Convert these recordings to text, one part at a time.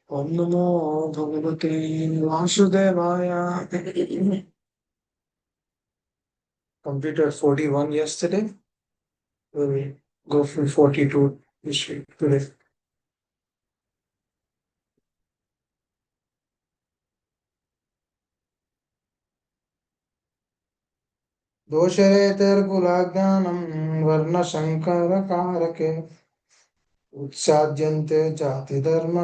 Om Namo Bhagavate Vasudevaya. Completed 41 yesterday. We'll go from 42 this week today. दोषरेतर्कुलाज्ञानं वर्णशङ्करकारके उत्साद्यन्ते जातिधर्म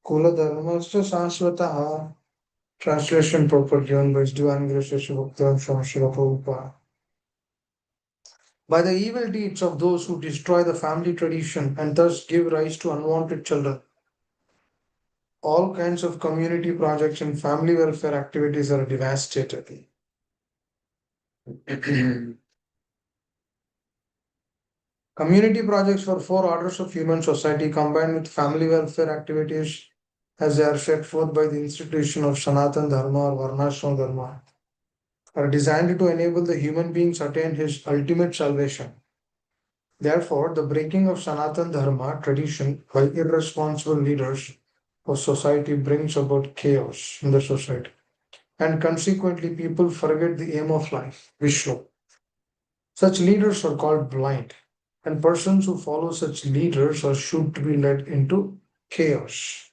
कुलधर्मश्च शाश्वतः. Translation purport given by His Divine Grace Sri Bhaktivedanta Swami Srila Prabhupada. By the evil deeds of those who destroy the family tradition and thus give rise to unwanted children, all kinds of community projects and family welfare activities are devastated. Community projects for four orders of human society combined with family welfare activities as they are set forth by the institution of Sanatan Dharma or Varnashram Dharma are designed to enable the human beings attain his ultimate salvation. Therefore, the breaking of Sanatan Dharma tradition by irresponsible leaders of society brings about chaos in the society. And consequently, people forget the aim of life, Vishnu. Such leaders are called blind, and persons who follow such leaders are sure to be led into chaos.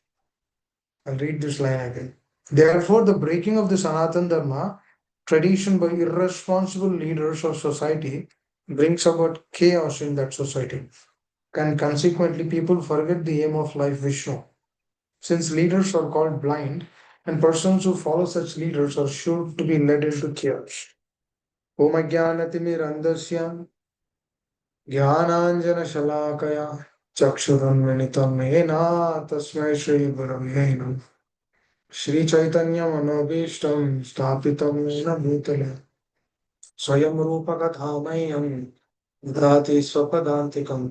I'll read this line again. Therefore, the breaking of the Sanatan Dharma tradition by irresponsible leaders of society brings about chaos in that society. And consequently, people forget the aim of life, Vishnu. Since leaders are called blind, and persons who follow such leaders are sure to be led into chaos. Om Ajnanatimirandasya Jnananjana चक्षुरुन्मिलितं येन तस्मै श्रीगुरवे नमः श्रीचैतन्यमनोभीष्टं स्थापितं येन भूतले स्वयं रूपकथामय्यं ददाति स्वपदान्तिकं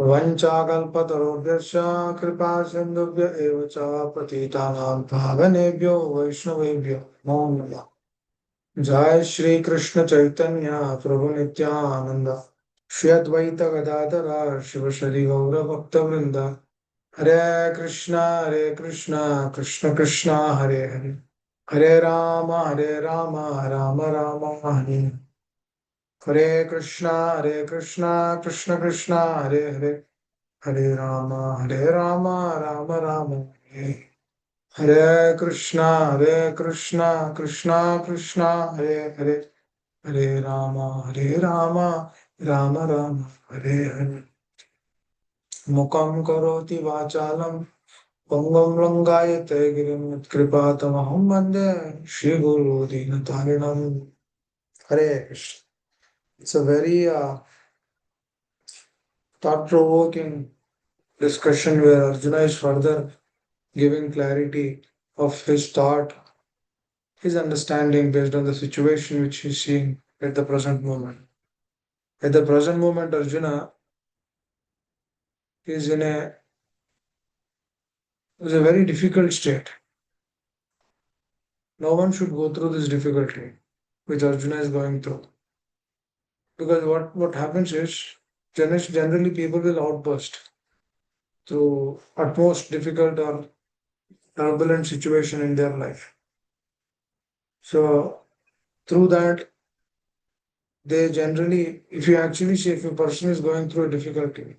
वञ्चाकल्पतरुभ्यश्च कृपा सिन्धुभ्य एव च पतितानां पावनेभ्यो वैष्णवेभ्यो नमो नमः जय श्री कृष्ण चैतन्य प्रभु नित्यानंद श्री अद्वैत गदाधर शिवशरी गौर भक्तवृंद हरे कृष्णा कृष्ण कृष्णा हरे हरे हरे राम राम राम हरे हरे कृष्णा कृष्ण कृष्णा हरे हरे हरे राम राम राम हरे हरे कृष्णा कृष्णा कृष्णा हरे हरे हरे राम राम राम हरे हरे मुखं करोति वाचालं पंगुं लंघयते गिरिं यत्कृपातमहं वन्दे श्रीगुरु दीनतारिणं हरे Krishna. It's a very thought-provoking discussion where Arjuna is further giving clarity of his thought, his understanding based on the situation which he's seeing at the present moment. At the present moment, Arjuna is is a very difficult state. No one should go through this difficulty which Arjuna is going through. Because what happens is generally people will outburst through utmost difficult or turbulent situation in their life. So through that, they generally, if you actually see if a person is going through a difficulty,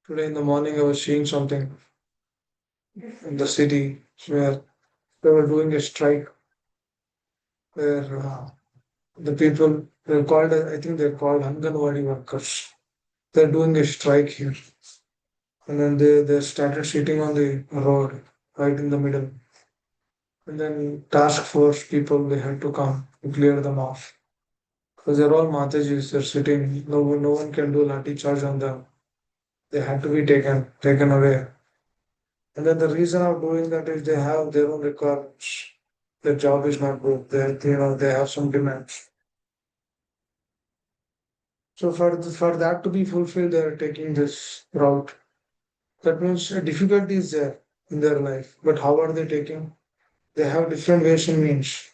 today in the morning I was seeing something in the city where they were doing a strike where the people they're called I think they're called Anganwadi workers. They're doing a strike here. And then they started sitting on the road right in the middle. And then task force people they had to come to clear them off. Because they're all Matajis, they're sitting, no one can do lathi charge on them. They had to be taken away. And then the reason of doing that is they have their own requirements. Their job is not good. They have some demands. So for that to be fulfilled, they are taking this route. That means a difficulty is there in their life. But how are they taking? They have different ways and means.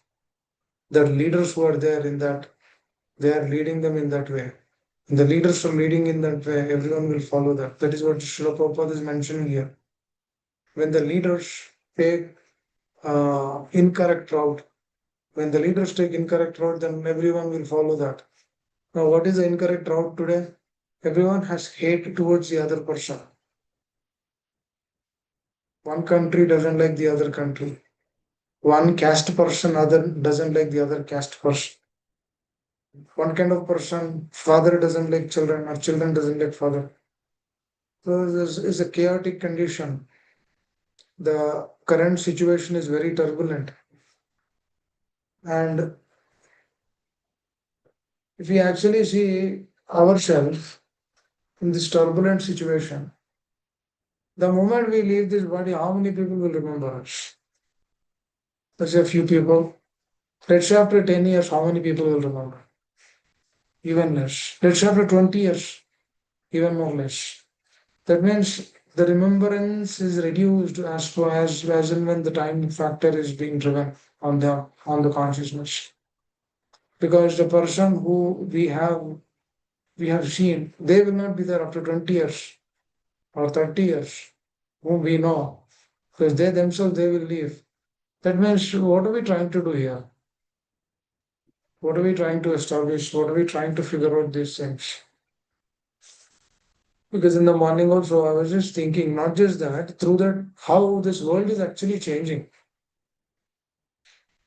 The leaders who are there in that, they are leading them in that way. The leaders are leading in that way, everyone will follow that. That is what Srila Prabhupada is mentioning here. When the leaders take incorrect route, when the leaders take incorrect route, then everyone will follow that. Now, what is the incorrect route today? Everyone has hate towards the other person. One country doesn't like the other country. One caste person other doesn't like the other caste person. One kind of person, father doesn't like children or children doesn't like father. So this is a chaotic condition. The current situation is very turbulent. And if we actually see ourselves in this turbulent situation, the moment we leave this body, how many people will remember us? Let's say a few people. Let's say after 10 years, how many people will remember? Even less. Let's say after 20 years, even more less. That means the remembrance is reduced as and when the time factor is being driven on the consciousness. Because the person who we have seen, they will not be there after 20 years or 30 years, whom we know. Because they themselves they will leave. That means what are we trying to do here? What are we trying to establish? What are we trying to figure out these things? Because in the morning also, I was just thinking, not just that, through that, how this world is actually changing.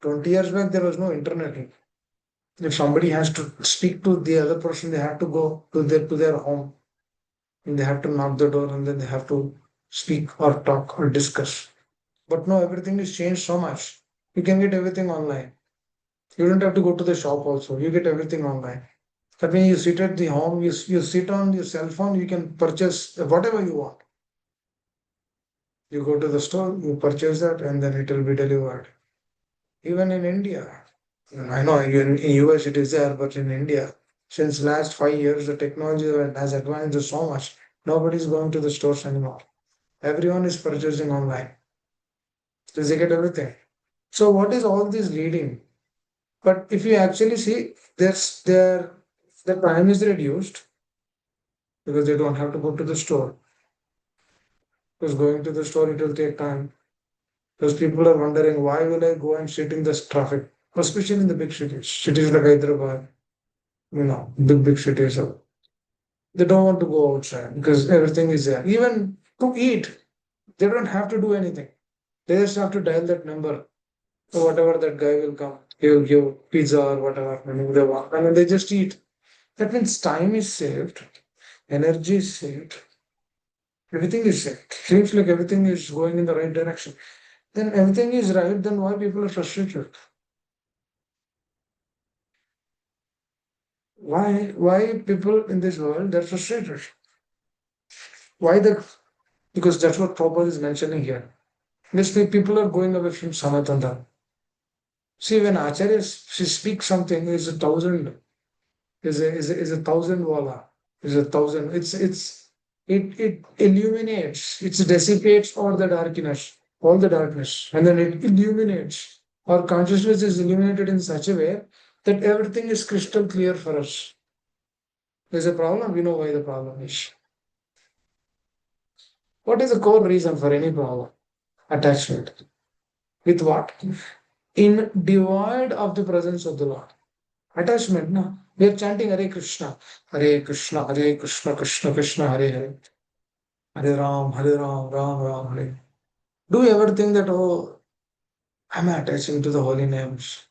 20 years back, there was no internet. If somebody has to speak to the other person, they have to go to their home and they have to knock the door and then they have to speak or talk or discuss. But no, everything is changed so much. You can get everything online. You don't have to go to the shop also. You get everything online. That means you sit at the home, you sit on your cell phone, you can purchase whatever you want. You go to the store, you purchase that, and then it will be delivered. Even in India, I know in US it is there, but in India, since last 5 years, the technology has advanced so much. Nobody is going to the stores anymore. Everyone is purchasing online. So they get everything. So what is all this leading? But if you actually see, the time is reduced because they don't have to go to the store. Because going to the store it will take time. Because people are wondering why will I go and sit in this traffic, especially in the big cities, cities like Hyderabad, big cities. So they don't want to go outside because everything is there. Even to eat, they don't have to do anything. They just have to dial that number. So whatever that guy will come, he will give pizza or whatever they want, and then they just eat. That means time is saved, energy is saved, everything is saved. Seems like everything is going in the right direction. Then everything is right. Then why people are frustrated? Why people in this world they're frustrated? Why the Because that's what Prabhupada is mentioning here. Basically, people are going away from Sanatana. See, when Acharya she speaks something, is a thousand, is a thousand wala, is a thousand. It illuminates, it dissipates all the darkness, and then it illuminates. Our consciousness is illuminated in such a way that everything is crystal clear for us. There's a problem, we know why the problem is. What is the core reason for any problem? Attachment. With what? In devoid of the presence of the Lord. Attachment, no? We are chanting Hare Krishna, Hare Krishna, Hare Krishna, Krishna Krishna, Hare Hare, Hare Ram, Ram Ram, Hare. Do you ever think that, oh, I'm attaching to the holy names?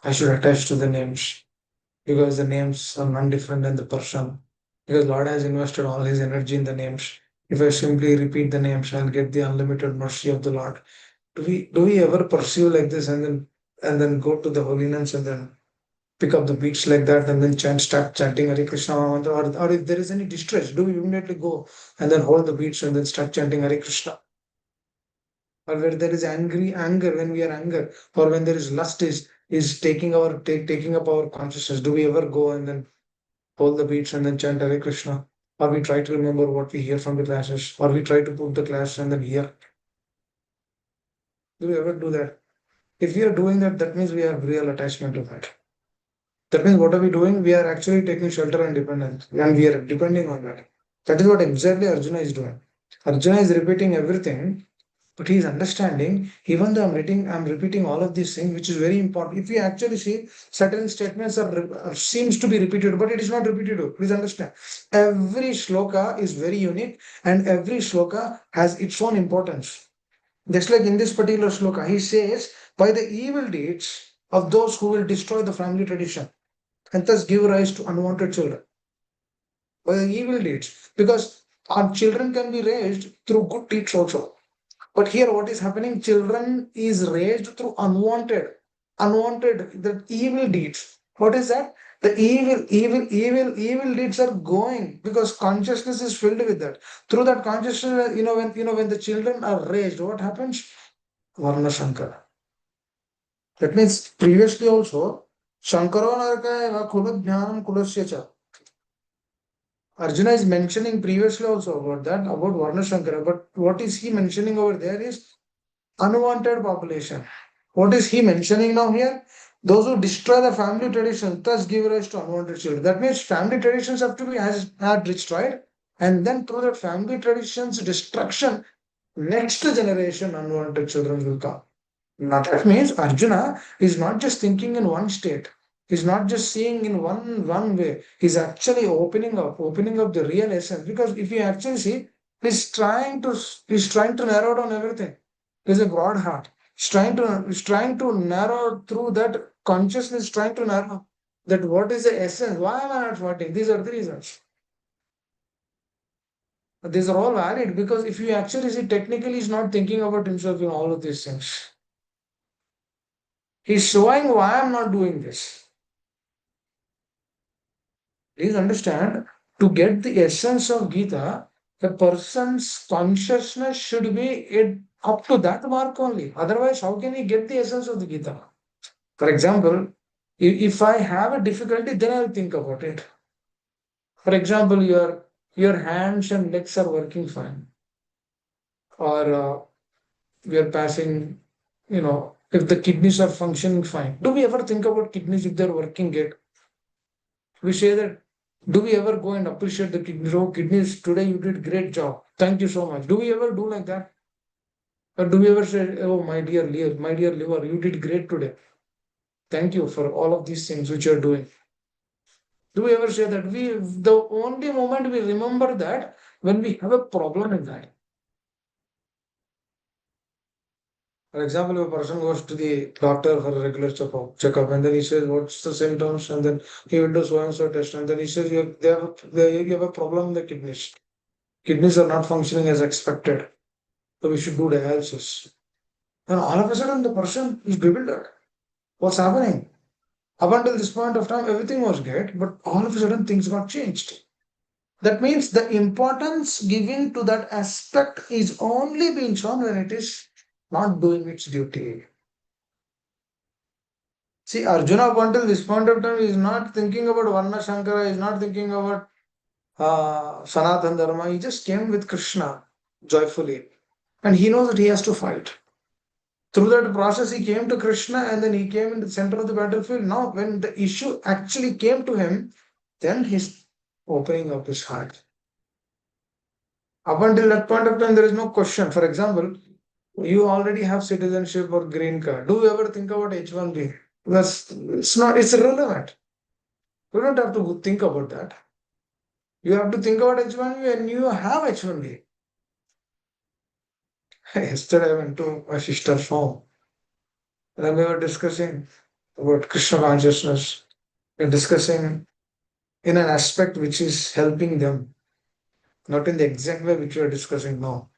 I should attach to the names because the names are none different than the person. Because Lord has invested all his energy in the names. If I simply repeat the names, I'll get the unlimited mercy of the Lord. Do we ever pursue like this and then go to the holy names and then pick up the beats like that and then start chanting Hare Krishna mantra, or if there is any distress, do we immediately go and then hold the beats and then start chanting Hare Krishna? Or where there is anger, when we are anger, or when there is lust is taking up our consciousness, do we ever go and then hold the beats and then chant Hare Krishna? Or we try to remember what we hear from the classes, or we try to put the class and then hear. Do we ever do that? If we are doing that, that means we have real attachment to that. That means what are we doing? We are actually taking shelter and dependence, and we are depending on that. That is what exactly Arjuna is doing. Arjuna is repeating everything, but he is understanding. Even though I'm repeating all of these things, which is very important. If you actually see, certain statements are seems to be repeated, but it is not repeated. Please understand. Every shloka is very unique, and every shloka has its own importance. Just like in this particular shloka, he says, by the evil deeds of those who will destroy the family tradition and thus give rise to unwanted children. By the evil deeds. Because our children can be raised through good deeds also. But here what is happening? Children is raised through unwanted, the evil deeds. What is that? The evil deeds are going because consciousness is filled with that. Through that consciousness, when the children are raised, what happens? Varna Shankara. That means previously also, Shankaro Naraka Kula Jnanam Kulasya Cha. Arjuna is mentioning previously also about that, about Varna Shankara. But what is he mentioning over there is unwanted population. What is he mentioning now here? Those who destroy the family tradition, thus give rise to unwanted children. That means family traditions have to be as are destroyed, and then through that family traditions destruction, next generation unwanted children will come. Now that means Arjuna is not just thinking in one state. He's not just seeing in one way. He's actually opening up the real essence. Because if you actually see, he's trying to narrow down everything. He's a broad heart. He's trying to narrow through that consciousness, trying to narrow that what is the essence. Why am I not fighting? These are the reasons. These are all valid because if you actually see, technically, he's not thinking about himself in all of these things. He's showing why I'm not doing this. Please understand, to get the essence of Gita, the person's consciousness should be up to that mark only. Otherwise, how can he get the essence of the Gita? For example, if I have a difficulty, then I'll think about it. For example, your hands and legs are working fine, or we are passing, if the kidneys are functioning fine. Do we ever think about kidneys if they're working good? We say that, do we ever go and appreciate the kidneys? Oh, kidneys, today you did great job. Thank you so much. Do we ever do like that? Or do we ever say, oh, my dear liver, you did great today. Thank you for all of these things which you're doing. Do we ever say that? The only moment we remember that when we have a problem in that. For example, if a person goes to the doctor for a regular checkup, and then he says, what's the symptoms? And then he will do so and so test. And then he says, you have a problem in the kidneys. Kidneys are not functioning as expected. So we should do dialysis. And all of a sudden, the person is bewildered. What's happening? Up until this point of time, everything was great, but all of a sudden, things got changed. That means the importance given to that aspect is only being shown when it is not doing its duty. See, Arjuna, up until this point of time, is not thinking about Varna Shankara, is not thinking about Sanatan Dharma. He just came with Krishna joyfully. And he knows that he has to fight. Through that process, he came to Krishna and then he came in the center of the battlefield. Now, when the issue actually came to him, then he's opening up his heart. Up until that point of time, there is no question. For example, you already have citizenship or green card. Do you ever think about H1B? It's irrelevant. You don't have to think about that. You have to think about H1B and you have H1B. Yesterday, I went to my sister's home and then we were discussing about Krishna consciousness. We're discussing in an aspect which is helping them, not in the exact way which we are discussing now,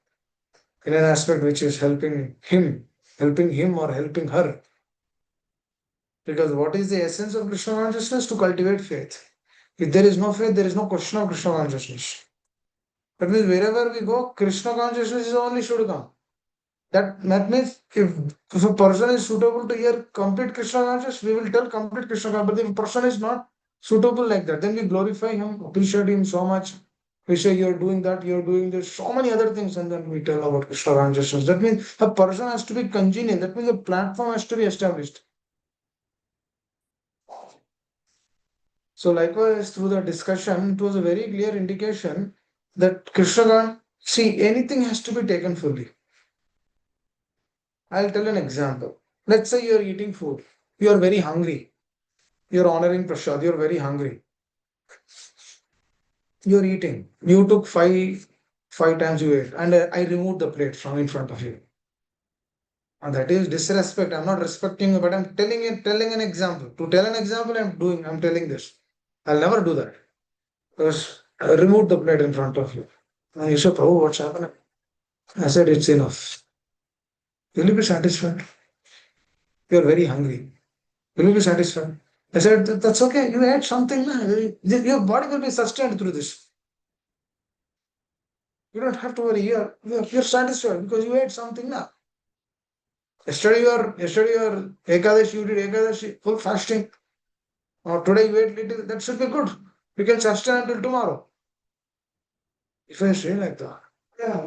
in an aspect which is helping him or helping her. Because what is the essence of Krishna consciousness? To cultivate faith. If there is no faith, there is no question of Krishna consciousness. That means wherever we go, Krishna consciousness is only should come. That means if a person is suitable to hear complete Krishna consciousness, we will tell complete Krishna consciousness. But if a person is not suitable like that, then we glorify him, appreciate him so much. We say you're doing that, you're doing this, so many other things, and then we tell about Krishna consciousness. That means a person has to be congenial. That means a platform has to be established. So likewise, through the discussion, it was a very clear indication that Krishna, see, anything has to be taken fully. I'll tell an example. Let's say you're eating food. You're very hungry. You're honoring Prasad. You're very hungry. You're eating. You took five times you ate, and I removed the plate from in front of you. And that is disrespect. I'm not respecting you, but I'm telling an example. To tell an example, I'm telling this. I'll never do that. Because I removed the plate in front of you. And you said, Prabhu, what's happening? I said, it's enough. Will you be satisfied? You're very hungry. Will you be satisfied? I said, That's okay. You ate something. Na. Your body will be sustained through this. You don't have to worry. You're satisfied because you ate something. Na. Yesterday your Ekadashi, you did Ekadashi, full fasting. Or today you ate little. That should be good. You can sustain until tomorrow. If I say like that, yeah,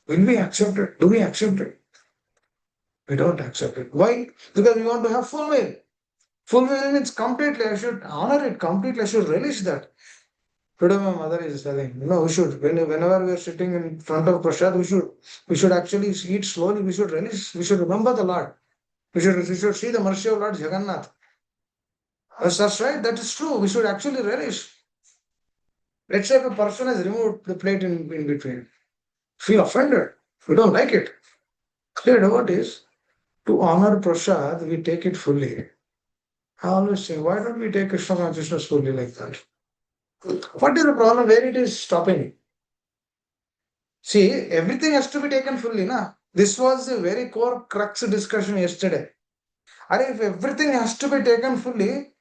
will we accept it? Do we accept it? We don't accept it. Why? Because we want to have full meal. Full meal means completely. I should honor it completely. I should relish that. Today my mother is telling, we should, whenever we are sitting in front of Prasad, we should actually eat slowly. We should relish. We should remember the Lord. We should see the mercy of Lord Jagannath. That's right. That is true. We should actually relish. Let's say if a person has removed the plate in between, feel offended. We don't like it. Clear what is? To honor Prasad, we take it fully. I always say, why don't we take Krishna consciousness fully like that? What is the problem? Where it is stopping? See, everything has to be taken fully, na? This was a very core crux discussion yesterday. And if everything has to be taken fully,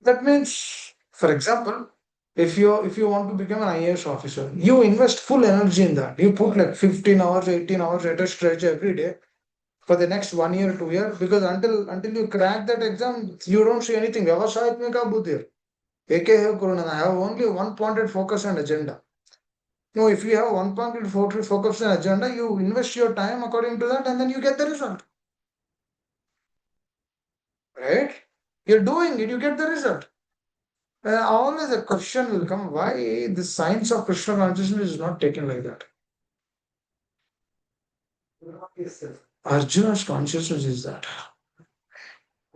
that means, for example, if you want to become an IAS officer, you invest full energy in that. You put like 15 hours, 18 hours at a stretch every day for the next 1 year, 2 years, because until you crack that exam, you don't see anything. Vyavasayatmika buddhi. Eke hai Kuruna. I have only one pointed focus and agenda. No, if you have one pointed focus and agenda, you invest your time according to that, and then you get the result. Right? You're doing it, you get the result. Always a question will come: why the science of Krishna consciousness is not taken like that? Arjuna's consciousness is that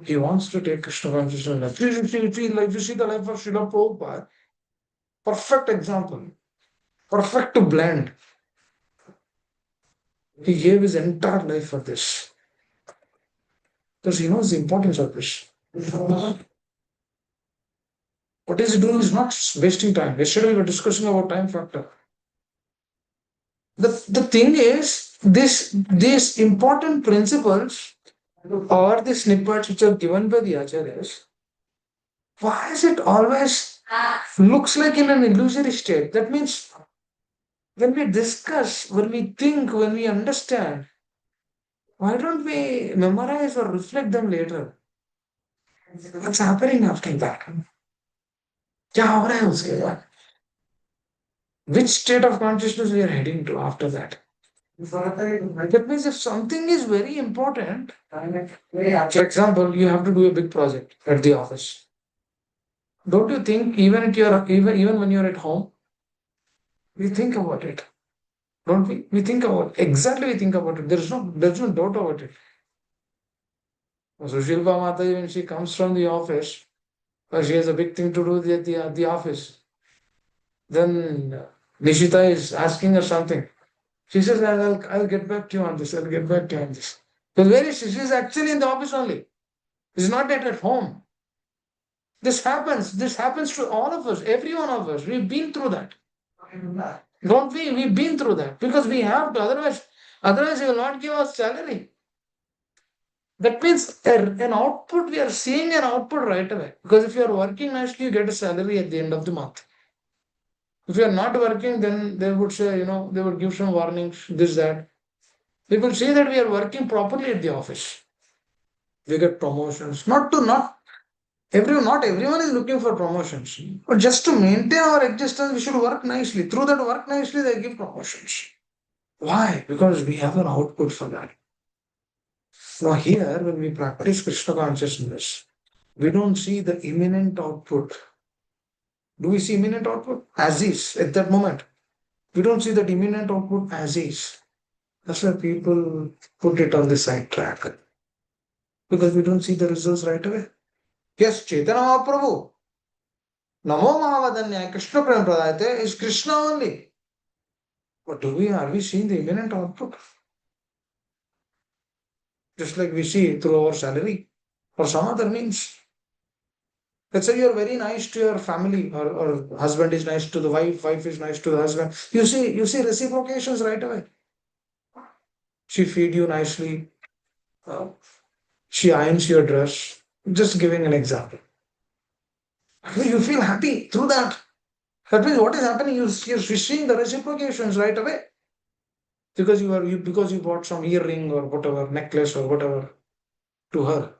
he wants to take Krishna consciousness. If you see the life of Srila Prabhupada, perfect example, perfect to blend. He gave his entire life for this because he knows the importance of this. What he's doing is not wasting time. Yesterday we were discussing about time factor. The thing is, these important principles or the snippets which are given by the acharyas, why is it always looks like in an illusory state? That means when we discuss, when we think, when we understand, why don't we memorize or reflect them later? What's happening after that? क्या हो रहा है उसके बाद? Which state of consciousness we are heading to after that? That means if something is very important, for example, you have to do a big project at the office. Don't you think even when you're at home, we think about it, don't we? We think about exactly. We think about it. There's no doubt about it. So Shilpa Mataji, when she comes from the office, she has a big thing to do at the office. Then Nishita is asking her something. She says, I'll get back to you on this. I'll get back to you on this. But where is she? She's actually in the office only. She's not yet at home. This happens. This happens to all of us, every one of us. We've been through that. Don't we? We've been through that because we have to. Otherwise, he will not give us salary. That means an output, we are seeing an output right away. Because if you are working nicely, you get a salary at the end of the month. If you are not working, then they would say, they would give some warnings, this, that. People say that we are working properly at the office. We get promotions. Not everyone is looking for promotions. But just to maintain our existence, we should work nicely. Through that work nicely, they give promotions. Why? Because we have an output for that. Now, here, when we practice Krishna consciousness, We don't see the imminent output. Do we see imminent output? As is at that moment. We don't see that imminent output as is. That's why people put it on the side track because we don't see the results right away. Yes, Chaitanya Mahaprabhu, Namo Mahavadanya, Krishna Prem Pradayate is Krishna only. But are we seeing the imminent output? Just like we see through our salary or some other means. Let's say you're very nice to your family, or husband is nice to the wife, wife is nice to the husband. You see reciprocations right away. She feed you nicely, uh, she irons your dress. Just giving an example. You feel happy through that. That means what is happening? You're seeing the reciprocations right away because you bought some earring or whatever necklace or whatever to her.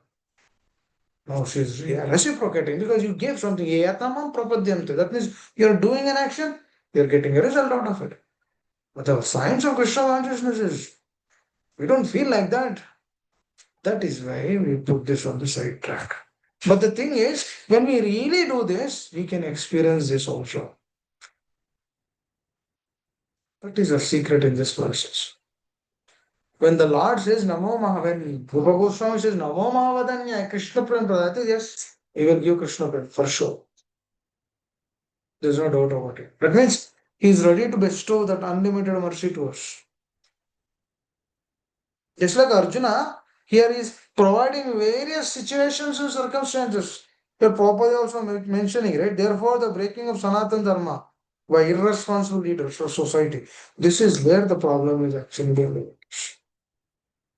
No, she's reciprocating because you gave something. Yatamam prapadyante. That means you're doing an action, you're getting a result out of it. But the science of Krishna consciousness is we don't feel like that. That is why we put this on the side track. But the thing is, when we really do this, we can experience this also. That is a secret in this process. When the Lord says Namo Maha, when Rupa Goswami says Namo Mahavadanya, Krishna Prem Pradayate, yes, he will give Krishna Prem for sure. There's no doubt about it. That means he is ready to bestow that unlimited mercy to us. Just like Arjuna, here is providing various situations and circumstances. The Prabhupada also mentioning, right? Therefore, the breaking of Sanatana Dharma by irresponsible leaders or society. This is where the problem is actually being.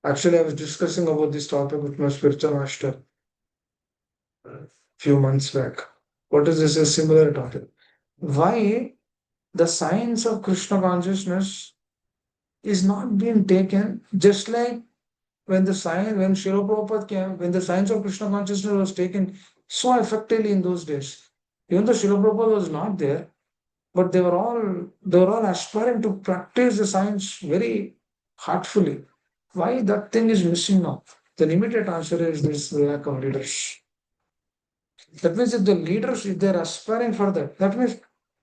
Actually, I was discussing about this topic with my spiritual master a few months back. What is this? A similar topic. Why the science of Krishna consciousness is not being taken just like when Srila Prabhupada came, when the science of Krishna consciousness was taken so effectively in those days. Even though Srila Prabhupada was not there, but they were all aspiring to practice the science very heartfully. Why that thing is missing now? The immediate answer is this lack of leaders. That means if the leaders, if they're aspiring for that, that means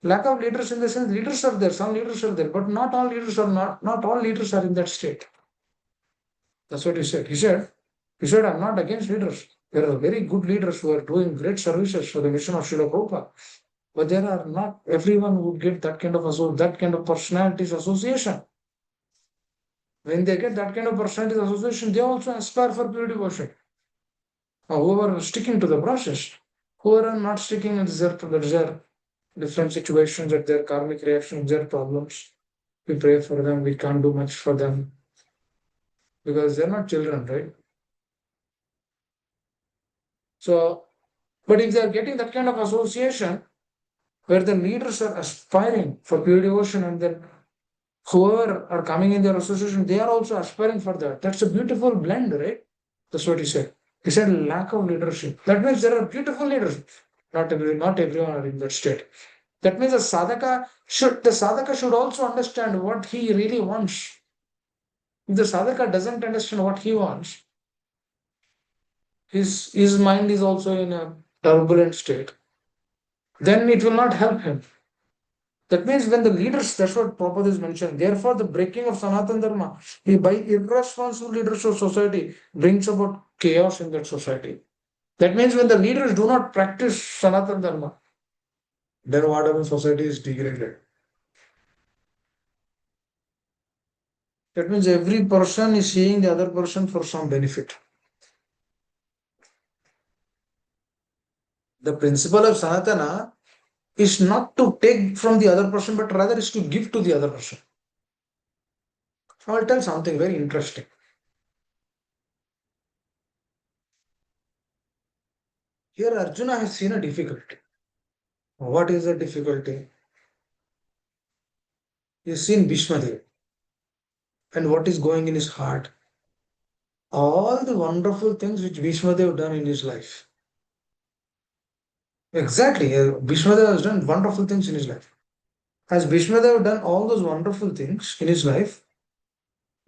lack of leaders in the sense leaders are there, some leaders are there, but not all leaders are in that state. That's what he said. He said, I'm not against leaders. There are very good leaders who are doing great services for the mission of Srila Prabhupada. But there are not everyone would get that kind of personalities association. When they get that kind of personalities association, they also aspire for pure devotion. Whoever are sticking to the process, whoever are not sticking, it's their different situations, at their karmic reactions, their problems. We pray for them, we can't do much for them because they're not children, right? So, but if they're getting that kind of association where the leaders are aspiring for pure devotion and then whoever are coming in their association, they are also aspiring for that. That's a beautiful blend, right? That's what he said. He said lack of leadership. That means there are beautiful leaders. Not everyone are in that state. That means the sadhaka should also understand what he really wants. If the sadhaka doesn't understand what he wants, his mind is also in a turbulent state, then it will not help him. That means when the leaders, that's what Prabhupada is mentioned. Therefore, the breaking of Sanatana Dharma by irresponsible leaders of society brings about chaos in that society. That means when the leaders do not practice Sanatana Dharma, then what happens? Society is degraded. That means every person is seeing the other person for some benefit. The principle of Sanatana is not to take from the other person, but rather is to give to the other person. I'll tell something very interesting. Here, Arjuna has seen a difficulty. What is the difficulty? He's seen Bhishmadev and what is going in his heart. All the wonderful things which Bhishmadev done in his life. Exactly, Bhishmadev has done wonderful things in his life. Has Bhishmadev done all those wonderful things in his life?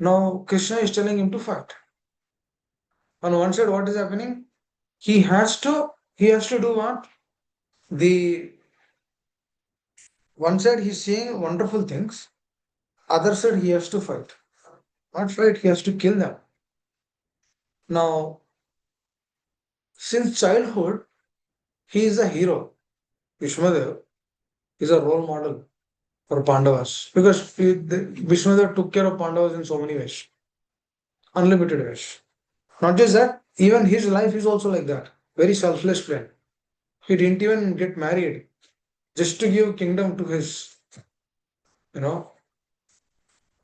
Now Krishna is telling him to fight. On one side, what is happening? He has to He has to do what? The one side he's saying wonderful things, other side he has to fight. Not fight, he has to kill them. Now, since childhood, he is a hero. Vishmadev is a role model for Pandavas because Vishmadev took care of Pandavas in so many ways, unlimited ways. Not just that, even his life is also like that. Very selfless plan. He didn't even get married just to give kingdom to his, you know,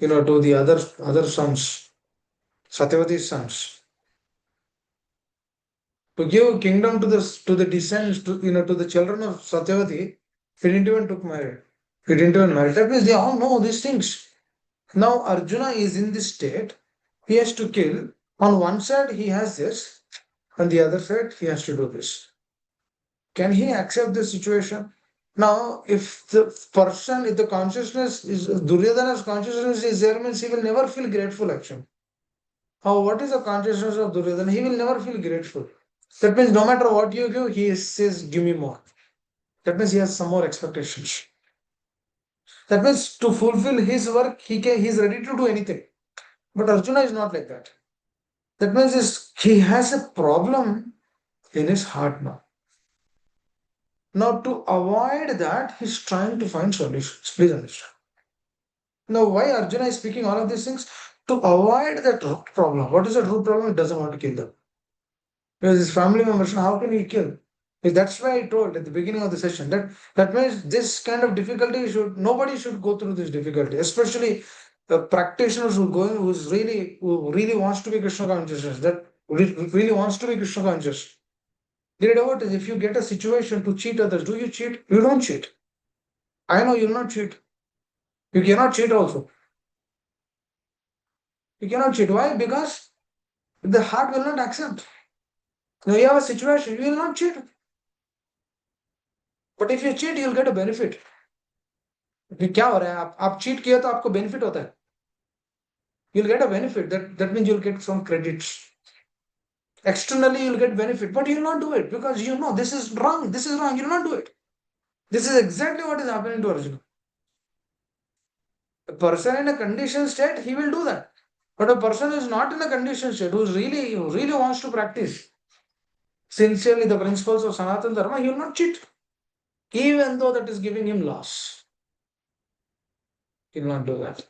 to the other sons, Satyavati's sons, to give kingdom to the descendants, to the children of Satyavati. He didn't even took married. He didn't even marry. That means they all know these things. Now Arjuna is in this state. He has to kill. On one side he has this, on the other side he has to do this. Can he accept this situation? Now, if the consciousness is Duryodhana's consciousness is there, means he will never feel grateful actually. How what is the consciousness of Duryodhana? He will never feel grateful. That means no matter what you give, he says, give me more. That means he has some more expectations. That means to fulfill his work, he's ready to do anything. But Arjuna is not like that. That means he has a problem in his heart now. Now, to avoid that, he's trying to find solutions. Please understand. Now, why Arjuna is speaking all of these things? To avoid that root problem. What is the root problem? He doesn't want to kill them. Because his family members, how can he kill? That's why I told at the beginning of the session that means this kind of difficulty nobody should go through this difficulty, especially the practitioners who really wants to be Krishna consciousness, that really wants to be Krishna conscious. Dear devotees, if you get a situation to cheat others, do you cheat? You don't cheat. I know you'll not cheat. You cannot cheat also. You cannot cheat. Why? Because the heart will not accept. Now you have a situation, you will not cheat. But if you cheat, you'll get a benefit. क्या हो रहा है आप cheat किया तो आपको benefit होता है. You'll get a benefit. That means you'll get some credits. Externally, you'll get benefit, but you'll not do it because you know this is wrong. This is wrong. You'll not do it. This is exactly what is happening to Arjuna. A person in a conditioned state, he will do that. But a person who is not in a conditioned state, who really wants to practice sincerely the principles of Sanatana Dharma, he will not cheat, even though that is giving him loss. He will not do that.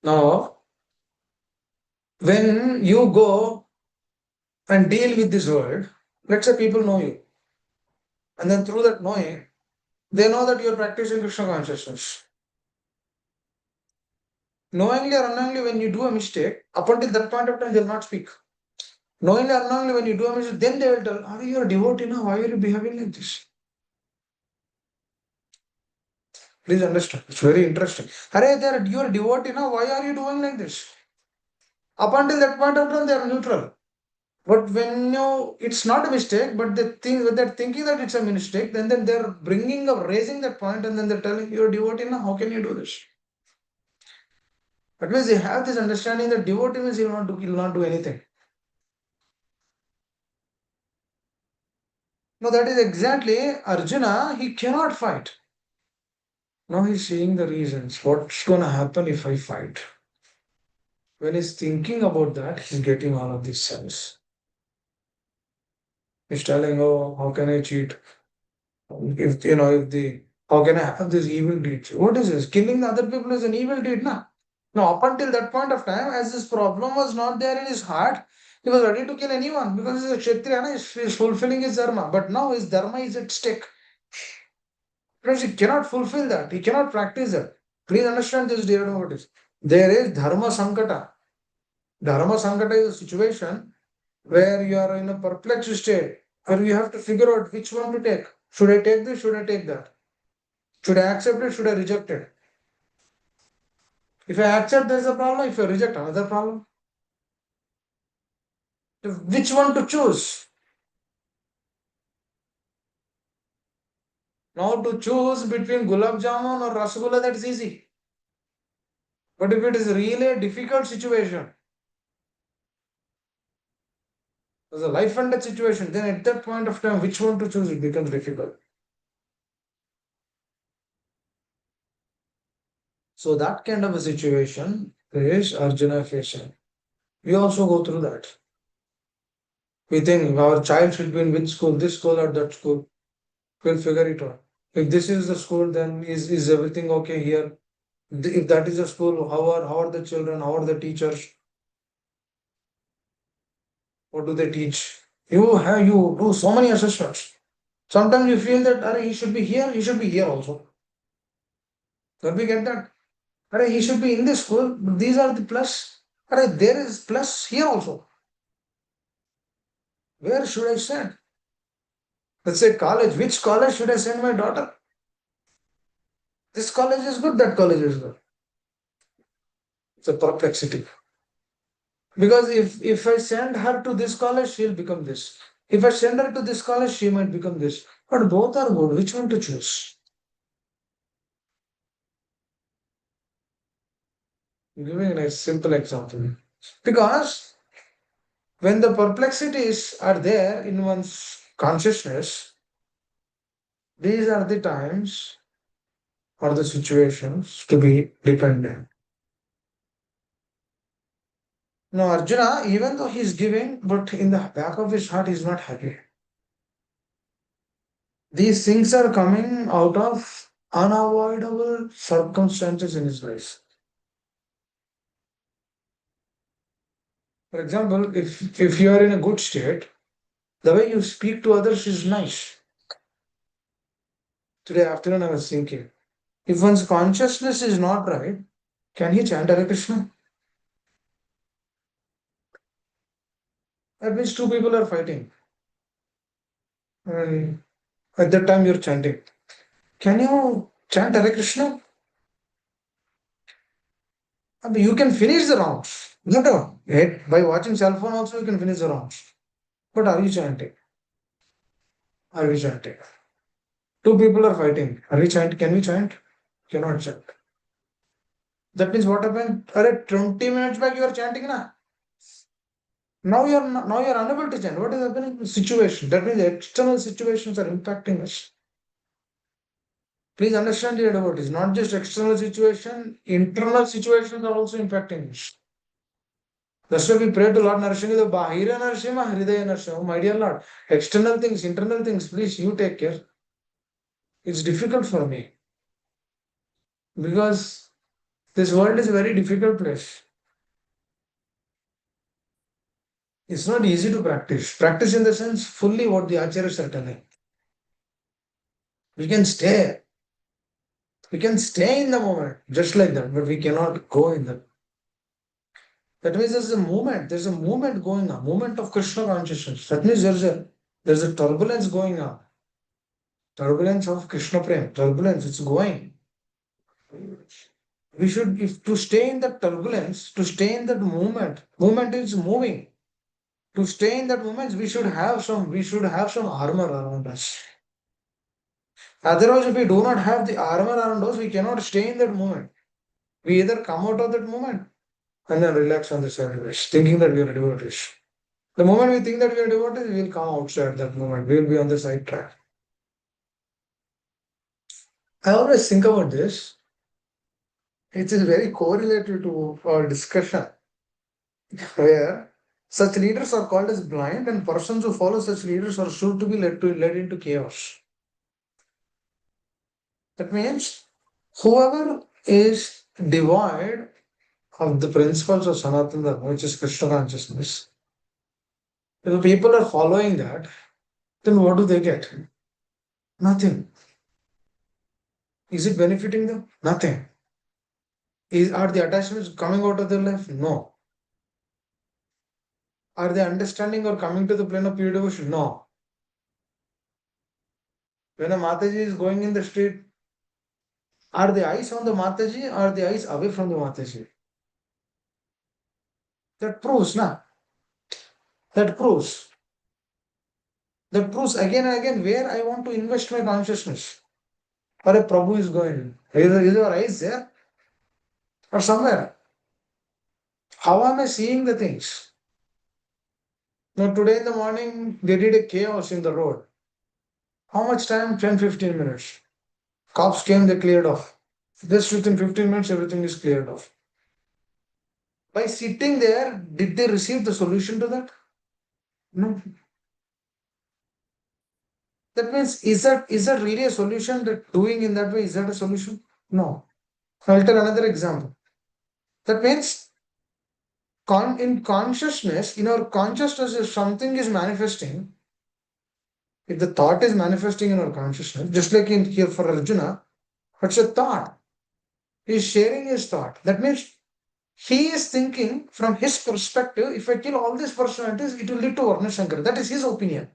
Now, when you go and deal with this world, let's say people know you, and then through that knowing, they know that you are practicing Krishna consciousness. Knowingly or unknowingly, when you do a mistake, up until that point of time, they will not speak. Knowingly or unknowingly, when you do a mistake, then they will tell, are you a devotee now? Why are you behaving like this? Please understand. It's very interesting. Hare, you are a devotee now. Why are you doing like this? Up until that point of time, they are neutral. But when it's not a mistake, but when they're thinking that it's a mistake, then they're raising that point, and then they're telling you're a devotee now. How can you do this? That means they have this understanding that devotee means he'll not do anything. No, that is exactly Arjuna. He cannot fight. Now he's seeing the reasons. What's going to happen if I fight? When he's thinking about that, he's getting all of these sense. He's telling, oh, how can I cheat? How can I have this evil deed? What is this? Killing the other people is an evil deed, na? Now, up until that point of time, as this problem was not there in his heart, he was ready to kill anyone because he's a Kshatriya, na? He's fulfilling his dharma. But now his dharma is at stake. Because he cannot fulfill that. He cannot practice that. Please understand this, dear devotees. There is dharma sankata. Dharma sankata is a situation where you are in a perplexed state, where you have to figure out which one to take. Should I take this? Should I take that? Should I accept it? Should I reject it? If I accept, there is a problem. If I reject, another problem. Which one to choose? Now to choose between gulab jamun or rasgulla, that's easy. But if it is really a difficult situation, There's a life and death situation. Then at that point of time, which one to choose, it becomes difficult. So that kind of a situation is Arjuna facing. We also go through that. We think our child should be in which school, this school or that school. We'll figure it out. If this is the school, then is everything okay here? If that is the school, how are the children? How are the teachers? What do they teach? You do so many assessments. Sometimes you feel that he should be here, he should be here also. Don't we get that? He should be in this school. These are the plus. There is plus here also. Where should I send? Let's say college. Which college should I send my daughter? This college is good, that college is good. It's a perplexity. Because if I send her to this college, she'll become this. If I send her to this college, she might become this. But both are good. Which one to choose? Giving a simple example. Because when the perplexities are there in one's consciousness, these are the times or the situations to be dependent. Now, Arjuna, even though he's giving, but in the back of his heart, he's not happy. These things are coming out of unavoidable circumstances in his life. For example, if you are in a good state, the way you speak to others is nice. Today afternoon, I was thinking, if one's consciousness is not right, can he chant Hare Krishna? That means two people are fighting. And at that time, you're chanting. Can you chant Hare Krishna? I mean, you can finish the rounds. No, no. By watching cell phone also, you can finish the rounds. But are you chanting? Are we chanting? Two people are fighting. Are we chanting? Can we chant? Cannot chant. That means what happened? 20 minutes back you are chanting na. Now you're unable to change. What is happening? Situation. That means the external situations are impacting us. Please understand here about it. It's not just external situation, internal situations are also impacting us. That's why we pray to Lord Narasimha, the Bahira Narasimha, Hridaya Narasimha. My dear Lord, external things, internal things, please you take care. It's difficult for me because this world is a very difficult place. It's not easy to practice. Practice in the sense fully what the acharyas are telling. We can stay. We can stay in the moment just like that, but we cannot go in the. That means there's a movement. There's a movement going on. Movement of Krishna consciousness. That means there's a turbulence going on. Turbulence of Krishna Prem. Turbulence. It's going. We should, if to stay in that turbulence, to stay in that movement. Movement is moving. To stay in that movement, we should have some armor around us. Otherwise, if we do not have the armor around us, we cannot stay in that moment. We either come out of that moment and then relax on the surface, thinking that we are devotees. The moment we think that we are devotees, we will come outside that moment. We will be on the side track. I always think about this. It is very correlated to our discussion, where such leaders are called as blind, and persons who follow such leaders are sure to be led into chaos. That means whoever is devoid of the principles of Sanatana Dharma, which is Krishna consciousness, if the people are following that, then what do they get? Nothing. Is it benefiting them? Nothing. Are the attachments coming out of their life? No. Are they understanding or coming to the plane of pure devotion? No. When a Mataji is going in the street, are the eyes on the Mataji or are the eyes away from the Mataji? That proves, na? That proves. That proves again and again where I want to invest my consciousness. Or a Prabhu is going. Is your eyes there? Or somewhere? How am I seeing the things? Now, today in the morning, they did a chaos in the road. How much time? 10-15 minutes. Cops came, they cleared off. Just within 15 minutes, everything is cleared off. By sitting there, did they receive the solution to that? No. That means, is that really a solution? That doing in that way, is that a solution? No. I'll tell another example. That means in consciousness, in our consciousness, if something is manifesting, if the thought is manifesting in our consciousness, just like in here for Arjuna, it's a thought. He's sharing his thought. That means he is thinking from his perspective, if I kill all these personalities, it will lead to Varna Shankar. That is his opinion.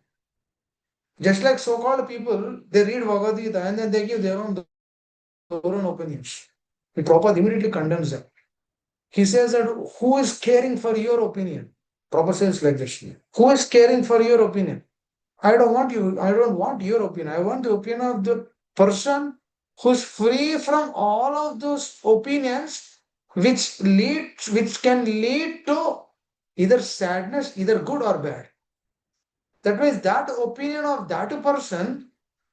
Just like so-called people, they read Bhagavad Gita and then they give their own opinions. And Prabhupada immediately condemns them. He says that who is caring for your opinion? Prabhupada says like this. Who is caring for your opinion? I don't want your opinion. I want the opinion of the person who's free from all of those opinions which can lead to either sadness, either good or bad. That means that opinion of that person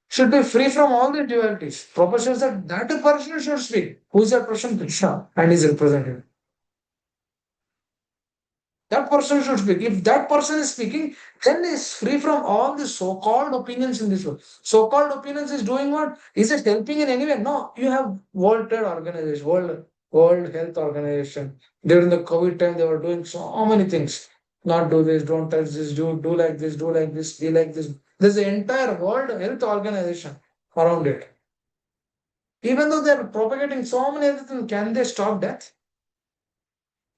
should be free from all the dualities. Prabhupada says that person should speak. Who is that person? Krishna and his representative. That person should speak. If that person is speaking, then is free from all the so-called opinions in this world. So-called opinions is doing what? Is it helping in any way? No. You have World Trade Organization, World Health Organization. During the COVID time, they were doing so many things. Not do this, don't touch this, do like this, do like this, be like this. There's the entire World Health Organization around it. Even though they're propagating so many other things, can they stop death?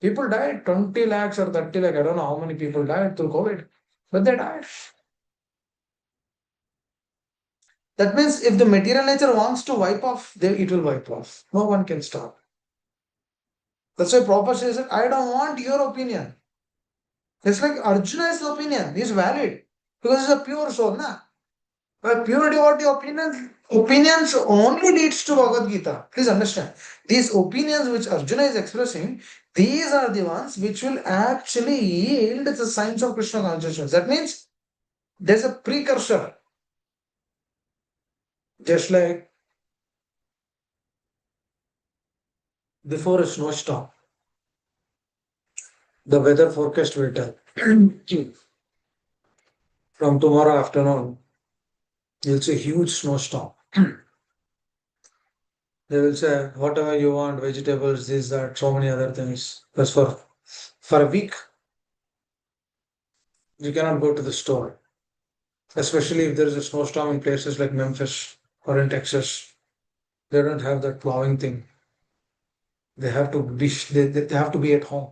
People died, 20 lakhs or 30 lakh. I don't know how many people died through COVID, but they died. That means if the material nature wants to wipe off, it will wipe off. No one can stop. That's why Prabhupada says that I don't want your opinion. It's like Arjuna's opinion is valid because he's a pure soul. Na? But pure devotee opinions only leads to Bhagavad Gita. Please understand. These opinions which Arjuna is expressing, these are the ones which will actually yield the signs of Krishna consciousness. That means there's a precursor. Just like before a snowstorm, the weather forecast will tell. From tomorrow afternoon, you'll see huge snowstorm. They will say, whatever you want, vegetables, this, that, so many other things. Because for a week, you cannot go to the store. Especially if there is a snowstorm in places like Memphis or in Texas. They don't have that plowing thing. They have to be at home.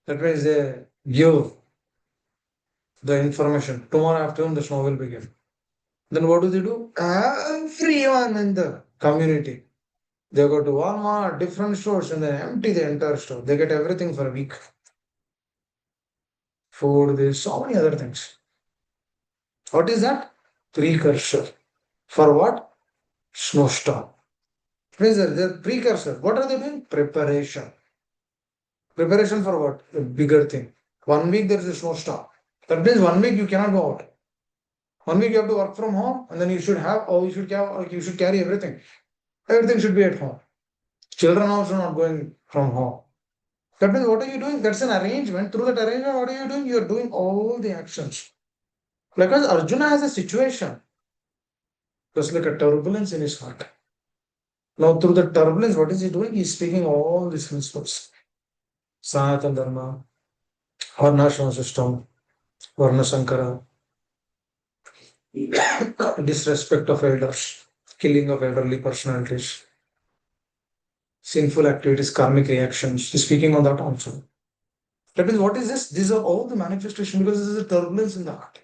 That means they give the information. Tomorrow afternoon, the snow will begin. Then what do? Everyone in the community. They go to Walmart, different stores, and then empty the entire store. They get everything for a week. Food, this, so many other things. What is that? Precursor. For what? Snowstorm. What is that? The precursor. What are they doing? Preparation. Preparation for what? A bigger thing. 1 week there is a snowstorm. That means 1 week you cannot go out. 1 week you have to work from home, and then you should have, or you should carry everything. Everything should be at home. Children also not going from home. That means what are you doing? That's an arrangement. Through that arrangement, what are you doing? You are doing all the actions. Because Arjuna has a situation. Just like a turbulence in his heart. Now, through the turbulence, what is he doing? He's speaking all these principles. Sanatana Dharma, Varnashram system, Varna Sankara, disrespect of elders, killing of elderly personalities, sinful activities, karmic reactions. He's speaking on that also. That means what is this? These are all the manifestation because this is a turbulence in the heart.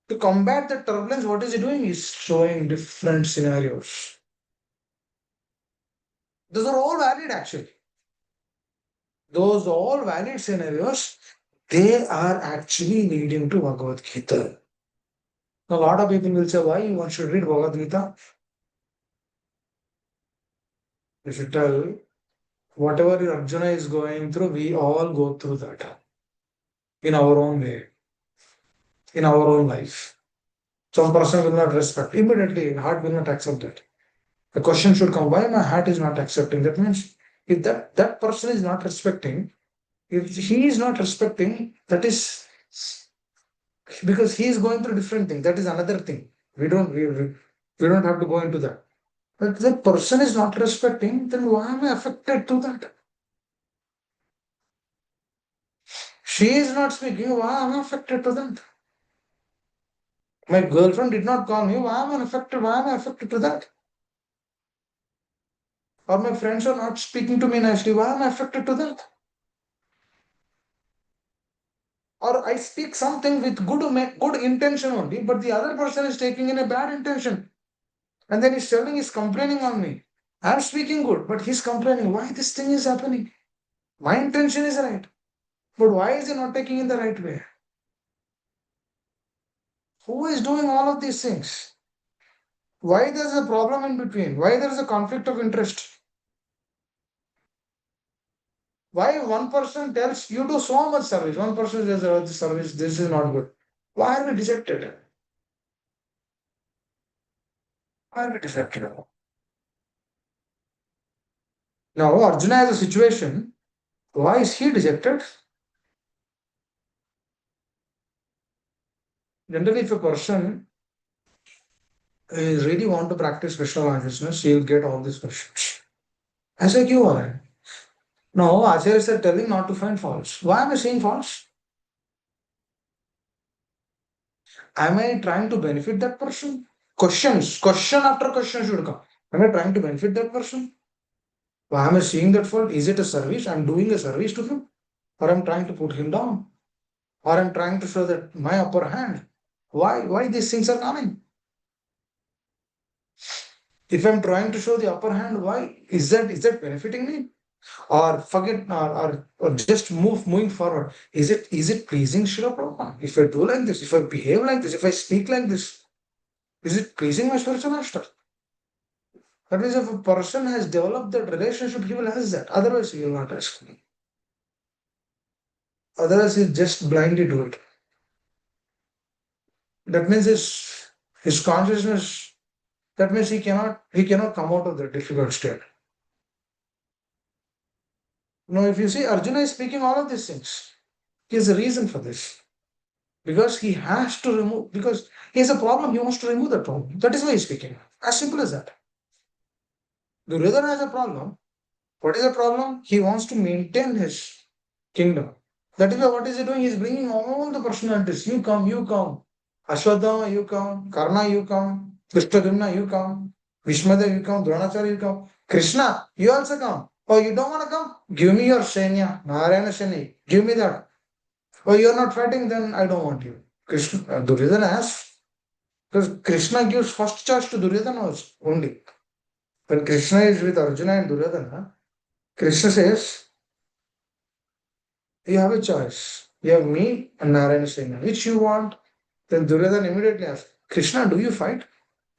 To combat the turbulence, what is he doing? He's showing different scenarios. Those are all valid actually. Those all valid scenarios, they are actually leading to Bhagavad Gita. Now, a lot of people will say, why one should read Bhagavad Gita? You should tell whatever Arjuna is going through, we all go through that. in our own way, in our own life. Some person will not respect. Immediately, heart will not accept that. The question should come, why my heart is not accepting? That means if that person is not respecting, if he is not respecting, that is because he is going through different thing. That is another thing. We don't have to go into that. But if the person is not respecting, then why am I affected to that? She is not speaking, why am I affected to that? My girlfriend did not call me, why am I affected? Why am I affected to that? Or my friends are not speaking to me nicely, why am I affected to that? Or I speak something with good intention only, but the other person is taking in a bad intention. And then he's complaining on me. I'm speaking good, but he's complaining. Why this thing is happening? My intention is right. But why is he not taking in the right way? Who is doing all of these things? Why there's a problem in between? Why there's a conflict of interest? Why one person tells you do so much service, one person says, oh, this service, this is not good. Why are we dejected? Why are we dejected? Now, Arjuna has a situation. Why is he dejected? Generally, if a person is really want to practice Krishna consciousness, he'll get all these questions. ऐसा क्यों हो रहा है? No, Acharya said telling not to find faults. Why am I seeing faults? Am I trying to benefit that person? Question after question should come. Am I trying to benefit that person? Why am I seeing that fault? Is it a service? I'm doing a service to him, or I'm trying to put him down, or I'm trying to show that my upper hand. Why these things are coming? If I'm trying to show the upper hand, why is that benefiting me? Or forget or just moving forward. Is it pleasing Srila Prabhupada? If I do like this, if I behave like this, if I speak like this, is it pleasing my spiritual master? That means if a person has developed that relationship, he will ask that. Otherwise, he will not ask me. Otherwise, he just blindly do it. That means his consciousness. That means he cannot come out of the difficult state. Now, if you see Arjuna is speaking all of these things, he has a reason for this. Because he has to remove, because he has a problem, he wants to remove the problem. That is why he's speaking. As simple as that. Duryodhana has a problem. What is the problem? He wants to maintain his kingdom. That is why what is he doing? He's bringing all the personalities. You come, you come. Ashwadhama, you come. Karna, you come. Krishnadimna, you come. Vishmada, you come. Dronacharya, you come. Krishna, you also come. Oh, you don't want to come? Give me your Senya, Narayana Seni. Give me that. Oh, you're not fighting, then I don't want you. Krishna, Duryodhana asks, because Krishna gives first charge to Duryodhana only. When Krishna is with Arjuna and Duryodhana, Krishna says, you have a choice. You have me and Narayana Sena. Which you want? Then Duryodhana immediately asks, Krishna, do you fight?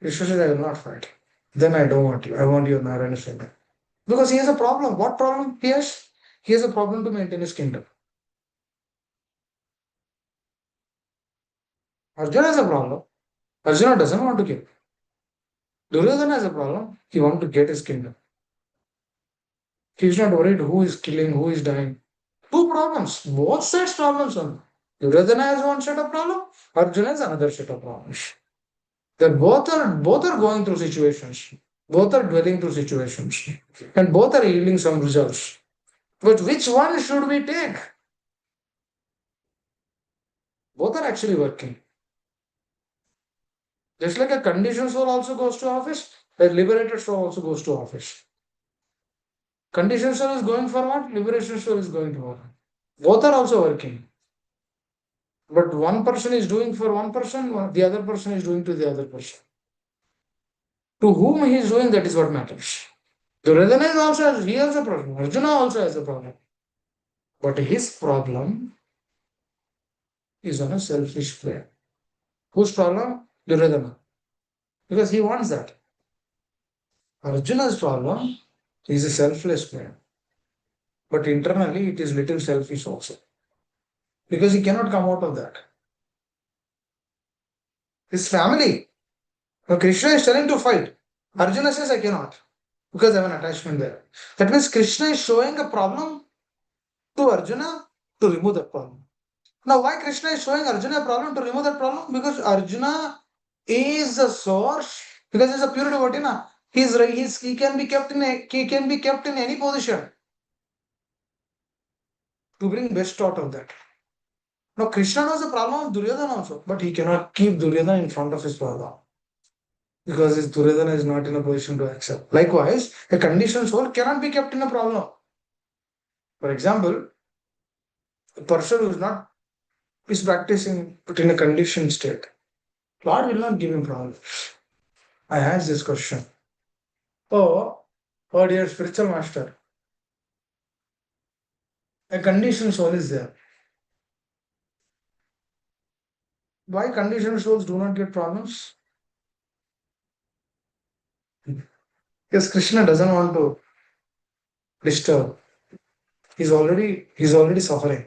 Krishna says, I will not fight. Then I don't want you. I want your Narayana Sena. Because he has a problem. What problem he has? He has a problem to maintain his kingdom. Arjuna has a problem. Arjuna doesn't want to kill. Duryodhana has a problem. He wants to get his kingdom. He is not worried who is killing, who is dying. Two problems. Both sides problems only. Duryodhana has one set of problem. Arjuna has another set of problems. They both are going through situations. Both are dwelling through situations. And both are yielding some results. But which one should we take? Both are actually working. Just like a conditioned soul also goes to office, a liberated soul also goes to office. Conditioned soul is going for what? Liberation soul is going to work. Both are also working. But one person is doing for one person, the other person is doing to the other person. To whom he is doing, that is what matters. Duryodhana is also he has a problem. Arjuna also has a problem. But his problem is on a selfish plane. Whose problem? Duryodhana. Because he wants that. Arjuna's problem is a selfless plane. But internally it is little selfish also. because he cannot come out of that. His family. Now Krishna is telling to fight. Arjuna says, I cannot because I have an attachment there. That means Krishna is showing a problem to Arjuna to remove that problem. Now, why Krishna is showing Arjuna a problem to remove that problem? Because Arjuna is the source, because he's a pure devotee. Na? He can be kept in he can be kept in any position to bring best out of that. Now, Krishna knows the problem of Duryodhana also, but he cannot keep Duryodhana in front of his problem because his Duryodhana is not in a position to accept. Likewise, a conditioned soul cannot be kept in a problem. For example, a person who is not is practicing but in a conditioned state, Lord will not give him problem. I asked this question. Oh, oh dear spiritual master, a conditioned soul is there. Why conditioned souls do not get problems? Because Krishna doesn't want to disturb. He's already suffering.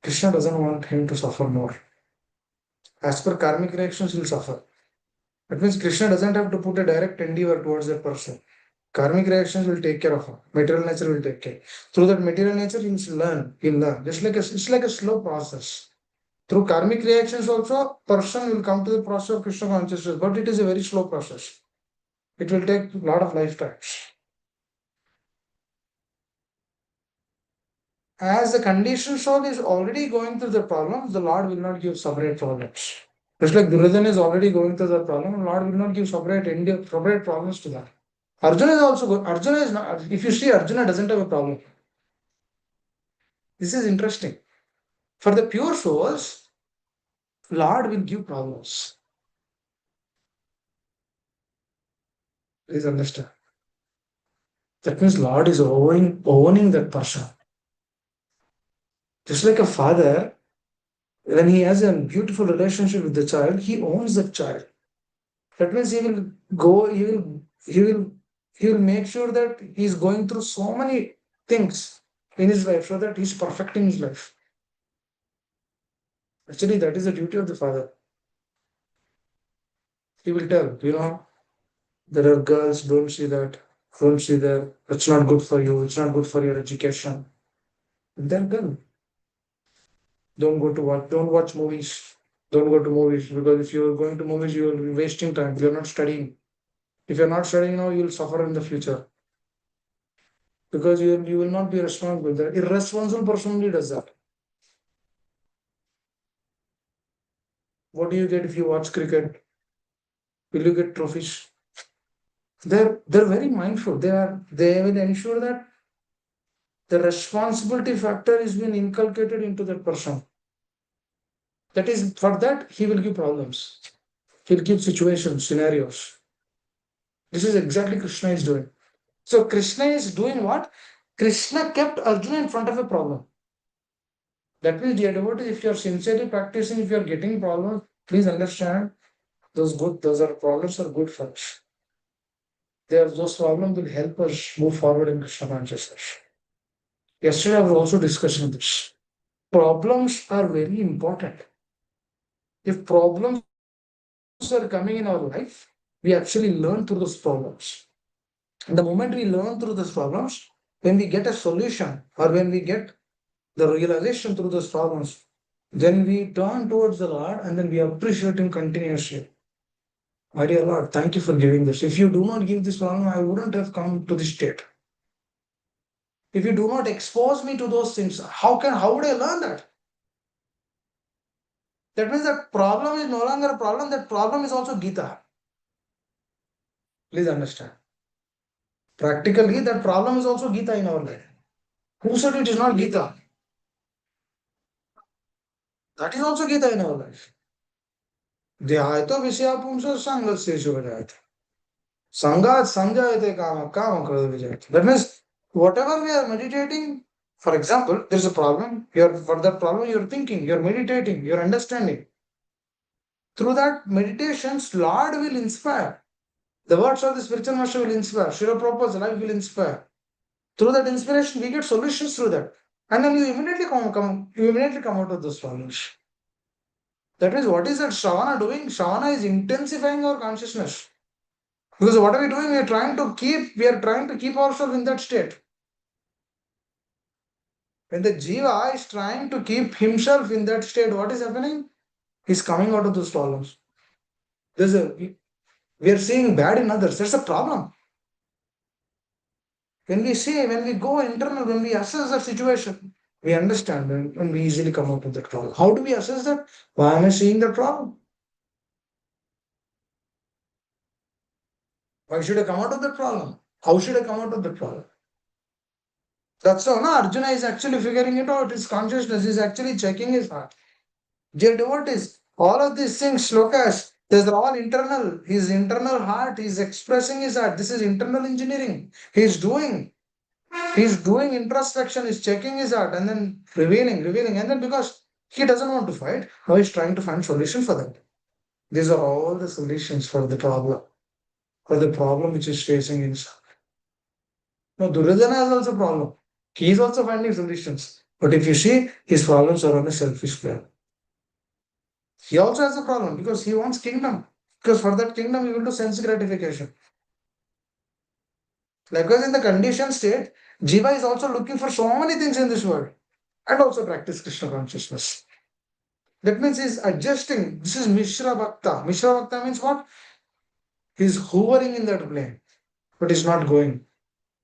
Krishna doesn't want him to suffer more. As per karmic reactions, he'll suffer. That means Krishna doesn't have to put a direct endeavor towards that person. Karmic reactions will take care of him. Material nature will take care. Through that material nature, he'll learn. He'll learn. It's like a slow process. Through karmic reactions also, person will come to the process of Krishna consciousness, but it is a very slow process. It will take a lot of lifetimes. As the conditioned soul is already going through the problems, the Lord will not give separate problems. Just like Duryodhana is already going through the problem, the Lord will not give separate problems to that. Arjuna is also good. Arjuna is not, if you see, Arjuna doesn't have a problem. This is interesting. For the pure souls, Lord will give problems. Please understand. That means Lord is owning that person. Just like a father, when he has a beautiful relationship with the child, he owns that child. That means he will go, he will, he will make sure that he is going through so many things in his life so that he's perfecting his life. Actually, that is the duty of the father. He will tell, there are girls, don't see that, it's not good for you, it's not good for your education. Then girl, don't watch movies. Don't go to movies because if you're going to movies, you will be wasting time. You're not studying. If you're not studying now, you'll suffer in the future because you will not be responsible. The irresponsible person only does that. What do you get if you watch cricket? Will you get trophies? They're very mindful. They will ensure that the responsibility factor is being inculcated into that person. That is for that he will give problems. He'll give situations, scenarios. This is exactly Krishna is doing. So Krishna is doing what? Krishna kept Arjuna in front of a problem. That means, dear devotees, if you are sincerely practicing, if you are getting problems, please understand those are problems are good for us. Those problems will help us move forward in Krishna consciousness. Yesterday I was also discussing this. Problems are very important. If problems are coming in our life, we actually learn through those problems. And the moment we learn through those problems, when we get a solution or when we get the realization through those problems, then we turn towards the Lord and then we appreciate Him continuously. My dear Lord, thank you for giving this. If you do not give this problem, I wouldn't have come to this state. If you do not expose me to those things, how would I learn that? That means that problem is no longer a problem, that problem is also Gita. Please understand. Practically, that problem is also Gita in our life. Who said it is not Gita? That is also Gita in our life. ध्यायतो विषयापुंसो संगस्येषु विजयते. Sangat sanjayate kama, kama krodha vijayate. That means whatever we are meditating, for example, there's a problem, for that problem you're thinking, you're meditating, you're understanding. Through that meditations, Lord will inspire. The words of the spiritual master will inspire. Srila Prabhupada's life will inspire. Through that inspiration, we get solutions through that. And then you immediately come out of those problems. That means what is that Shravana doing? Shravana is intensifying our consciousness. Because what are we doing? We are trying to keep ourselves in that state. When the jiva is trying to keep himself in that state, what is happening? He's coming out of those problems. There's a we are seeing bad in others. That's a problem. When we go internal, when we assess the situation, we understand and we easily come out of that problem. How do we assess that? Why am I seeing the problem? Why should I come out of the problem? How should I come out of the problem? That's how no, Arjuna is actually figuring it out. His consciousness is actually checking his heart. Dear devotees, all of these things, shlokas, these are all internal. His internal heart is expressing his heart. This is internal engineering. He's doing introspection, he's checking his heart and then revealing. And then because he doesn't want to fight, now he's trying to find solution for that. These are all the solutions for the problem which is facing himself. Now, Duryodhana has also a problem. He is also finding solutions. But if you see, his problems are on a selfish plan. He also has a problem because he wants kingdom. Because for that kingdom, he will do sense gratification. Likewise, in the conditioned state, Jiva is also looking for so many things in this world and also practice Krishna consciousness. That means he's adjusting. This is Mishra Bhakta. Mishra Bhakta means what? He's hovering in that plane, but he's not going.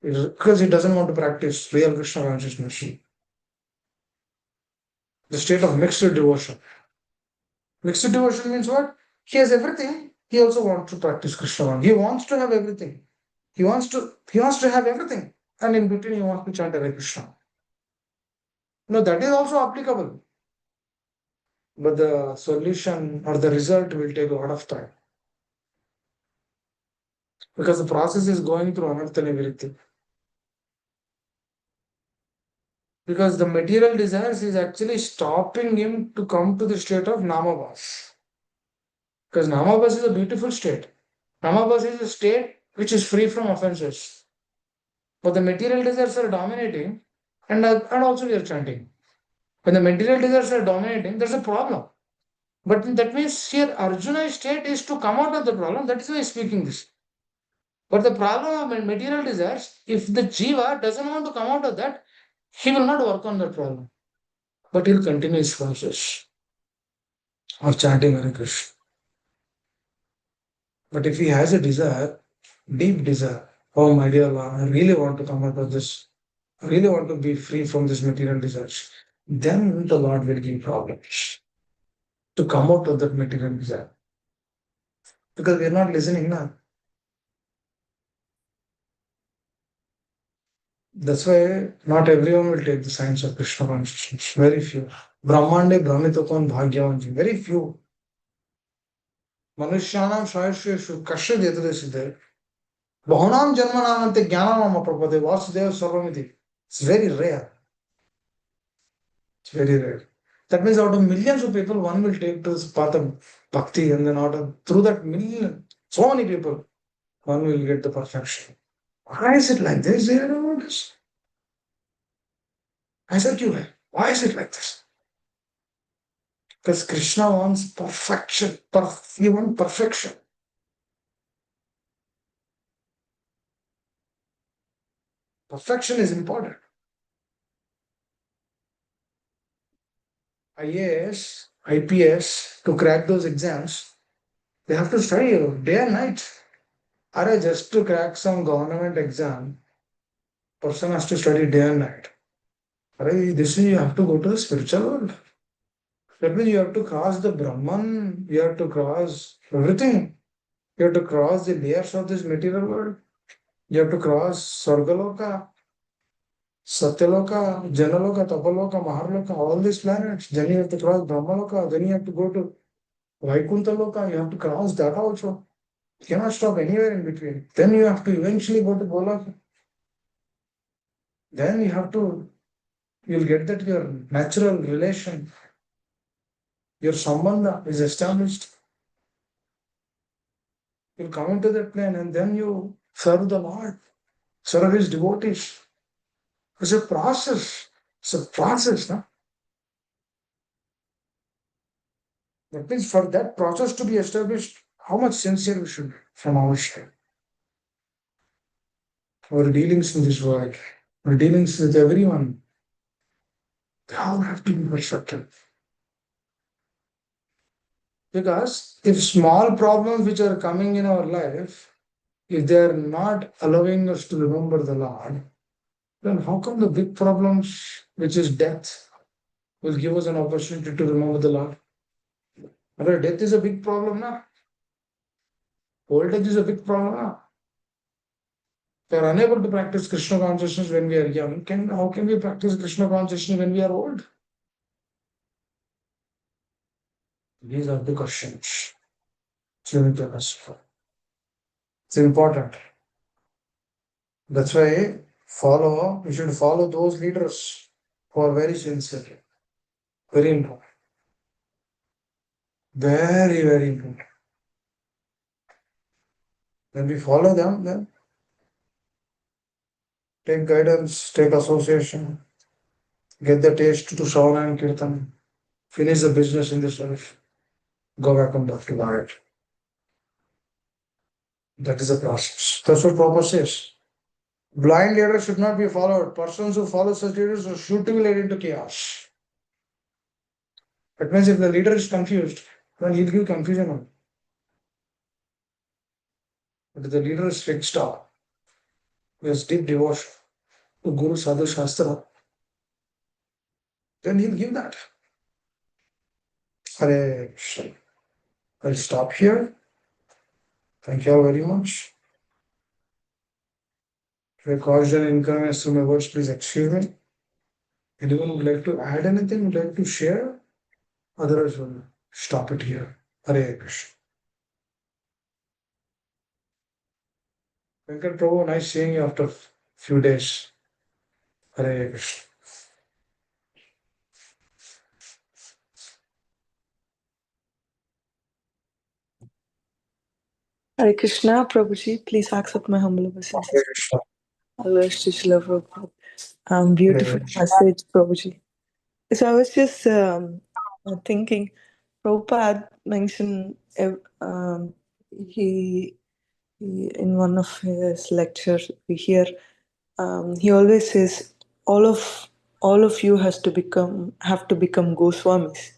Because he doesn't want to practice real Krishna consciousness. The state of mixed devotion. Mixed devotion means what? He has everything. He also wants to practice Krishna. He wants to have everything. He wants to have everything. And in between he wants to chant Hare Krishna. No, that is also applicable. But the solution or the result will take a lot of time. Because the process is going through anartha nivritti. Because the material desires is actually stopping him to come to the state of namabhas. Because namabhas is a beautiful state. Namabhas is a state which is free from offenses. But the material desires are dominating, and also we are chanting. When the material desires are dominating, there's a problem. But that means here Arjuna's state is to come out of the problem. That is why he's speaking this. But the problem of material desires, if the jiva doesn't want to come out of that, he will not work on that problem. But he'll continue his process of chanting Hare Krishna. But if he has a desire, deep desire, oh my dear Lord, I really want to come out of this. I really want to be free from this material desires. Then the Lord will give problems to come out of that material desire. Because we are not listening now. That's why not everyone will take the science of Krishna consciousness. Very few. Brahmande Brahmitokon Bhagyavanji. Very few. Manushyanam Shayasheshu Kashyad Yatadesiddhe. Bahunam Janmanamante Jnanam Prabhade Vasudev Sarvamiti. It's very rare. It's very rare. That means out of millions of people, one will take to this path of bhakti, and then through that million, so many people, one will get the perfection. Why is it like this? They don't know this. I said you, why is it like this? Because Krishna wants perfection. He wants perfection. Perfection is important. IAS, IPS, to crack those exams, they have to study day and night. Are just to crack some government exam, person has to study day and night. Are this means you have to go to the spiritual world. That means you have to cross the Brahman, you have to cross everything. You have to cross the layers of this material world. You have to cross Sargaloka, Satyaloka, Janaloka, Tapaloka, Maharloka, all these planets. Then you have to cross Brahmaloka. Then you have to go to Vaikuntha Loka. You have to cross that also. You cannot stop anywhere in between. Then you have to eventually go to Golaka. Then you'll get that your natural relation, your sambandha is established. You'll come into that plane and then you serve the Lord, serve his devotees. It's a process. It's a process, no? That means for that process to be established, how much sincere we should be from our side. Our dealings in this world, our dealings with everyone, they all have to be perfected. Because if small problems which are coming in our life, if they are not allowing us to remember the Lord, then how come the big problems, which is death, will give us an opportunity to remember the Lord? But death is a big problem now. Old age is a big problem now. We are unable to practice Krishna consciousness when we are young. How can we practice Krishna consciousness when we are old? These are the questions. It's important. That's why we should follow those leaders who are very sincere. Very important. Very, very important. When we follow them, then take guidance, take association, get the taste to Shravana and Kirtan, finish the business in this life, go back and back to Bharat. That is the process. That's what Prabhupada says. Blind leaders should not be followed. Persons who follow such leaders are sure to be led into chaos. That means if the leader is confused, then he'll give confusion on. But if the leader is fixed up, he has deep devotion to Guru Sadhu Shastra, then he'll give that. Hare Krishna. I'll stop here. Thank you all very much. If I caused an inconvenience through my words, please excuse me. Anyone would like to add anything, would like to share? Otherwise, we'll stop it here. Hare Krishna. Venkat Prabhu, nice seeing you after few days. Hare Krishna. Hare Krishna, Prabhuji, please accept my humble obeisances. Hare Krishna. Allah Srila Prabhupada. Beautiful Hare Krishna. message, Prabhuji. So I was just thinking, Prabhupada mentioned he, in one of his lectures we hear he always says all of you have to become Goswamis.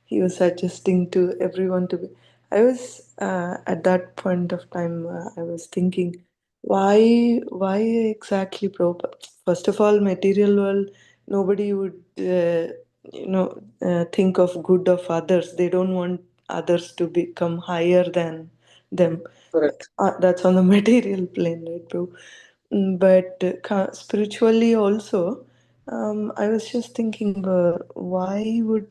He was suggesting to everyone to be. I was at that point of time. I was thinking, why exactly Prabhupada? First of all, material world, nobody would think of good of others. They don't want others to become higher than them. Correct. That's on the material plane, right, bro? But spiritually also, I was just thinking, why would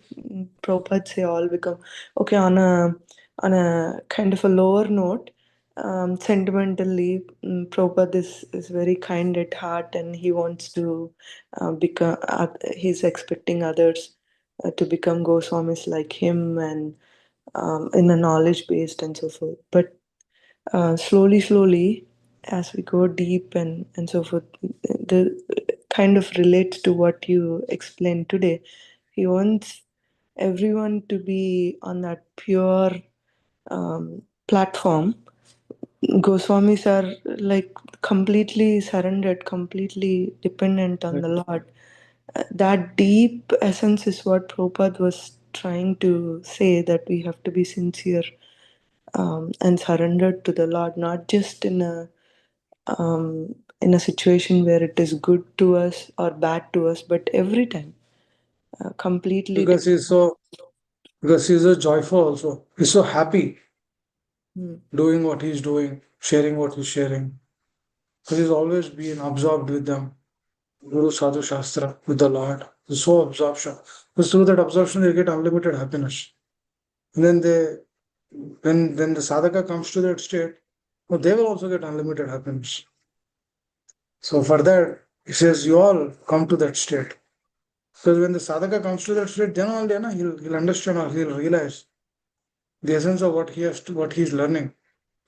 Prabhupada say all become okay on a kind of a lower note? Sentimentally, Prabhupada is very kind at heart, and he wants to become. He's expecting others to become Goswamis like him, and in a knowledge based and so forth. But slowly, as we go deep and so forth, the kind of relates to what you explained today. He wants everyone to be on that pure platform. Goswamis are like completely surrendered, completely dependent on the Lord. That deep essence is what Prabhupada was trying to say, that we have to be sincere and surrendered to the Lord, not just in a situation where it is good to us or bad to us, but every time, completely. Because he's so joyful also. He's so happy doing what he's doing, sharing what he's sharing. Because he's always been absorbed with them. Guru Sadhu Shastra, with the Lord. He's so absorption. Because through that absorption they get unlimited happiness. And then when the sadhaka comes to that state, well, they will also get unlimited happiness. So for that, he says you all come to that state. Because when the sadhaka comes to that state, then only he'll understand or he'll realize the essence of what he's learning.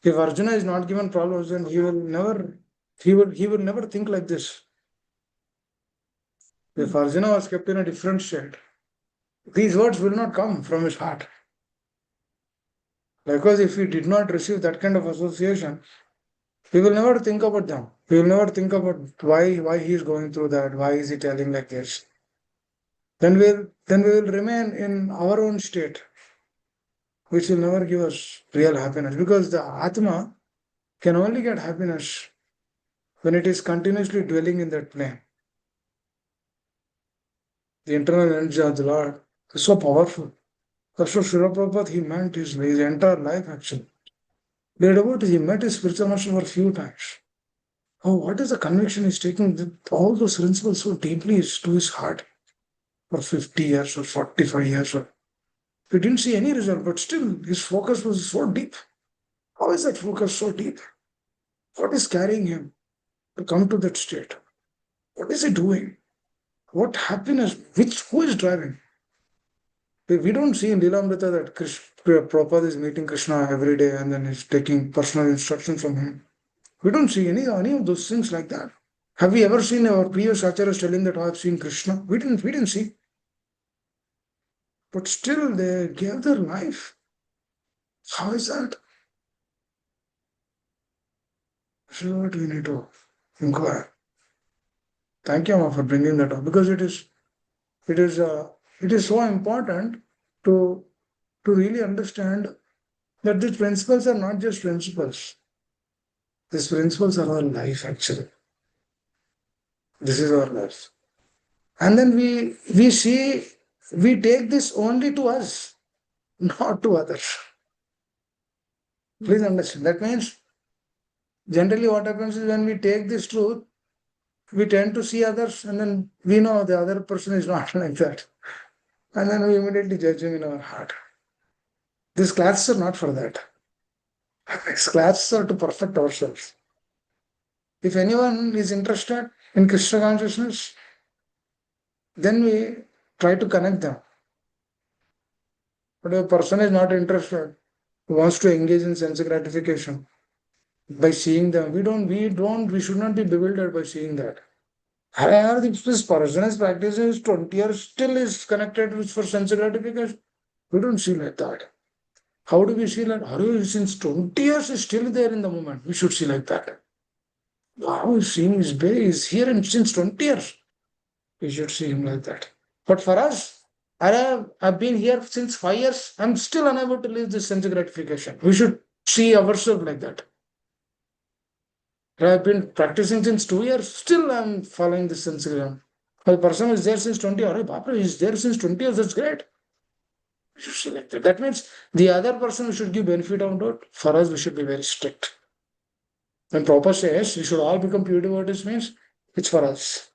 If Arjuna is not given problems, then he will never think like this. If Arjuna was kept in a different state, these words will not come from his heart. Because if he did not receive that kind of association, we will never think about them. We will never think about why he is going through that, why is he telling like this. Then we will remain in our own state, which will never give us real happiness. Because the Atma can only get happiness when it is continuously dwelling in that plane. The internal energy of the Lord is so powerful. That's what Srila Prabhupada he meant his entire life actually. The devotee, he met his spiritual master for a few times. Oh, what is the conviction he's taking all those principles so deeply to his heart for 50 years or 45 years? Or, he didn't see any result, but still his focus was so deep. How is that focus so deep? What is carrying him to come to that state? What is he doing? What happiness? Who is driving? We don't see in Lilamrita that Prabhupada is meeting Krishna every day and then he's taking personal instruction from him. We don't see any of those things like that. Have we ever seen our previous acharyas telling that I have seen Krishna? We didn't see. But still they gave their life. How is that? This is what we need to inquire. Thank you, Amma, for bringing that up because it is it is so important to really understand that these principles are not just principles. These principles are our life actually. This is our life. And then we take this only to us, not to others. Please understand. That means generally what happens is when we take this truth, we tend to see others and then we know the other person is not like that. And then we immediately judge him in our heart. These classes are not for that. These classes are to perfect ourselves. If anyone is interested in Krishna consciousness, then we try to connect them. But if a person is not interested, wants to engage in sense gratification by seeing them, we should not be bewildered by seeing that. However, if this person is practicing 20 years, still is connected with for sense gratification. We don't see like that. How do we see that? Hari since 20 years is still there in the moment. We should see like that. Wow, he's seeing his bay is here and since 20 years. We should see him like that. But for us, I've been here since 5 years. I'm still unable to leave this sense gratification. We should see ourselves like that. I've been practicing since 2 years. Still, I'm following this sense gratification. The person is there since 20 years. Bapra, he's there since 20 years. That's great. We should see like that. That means the other person we should give benefit of doubt. For us, we should be very strict. When Prabhupada says we should all become pure devotees means it's for us.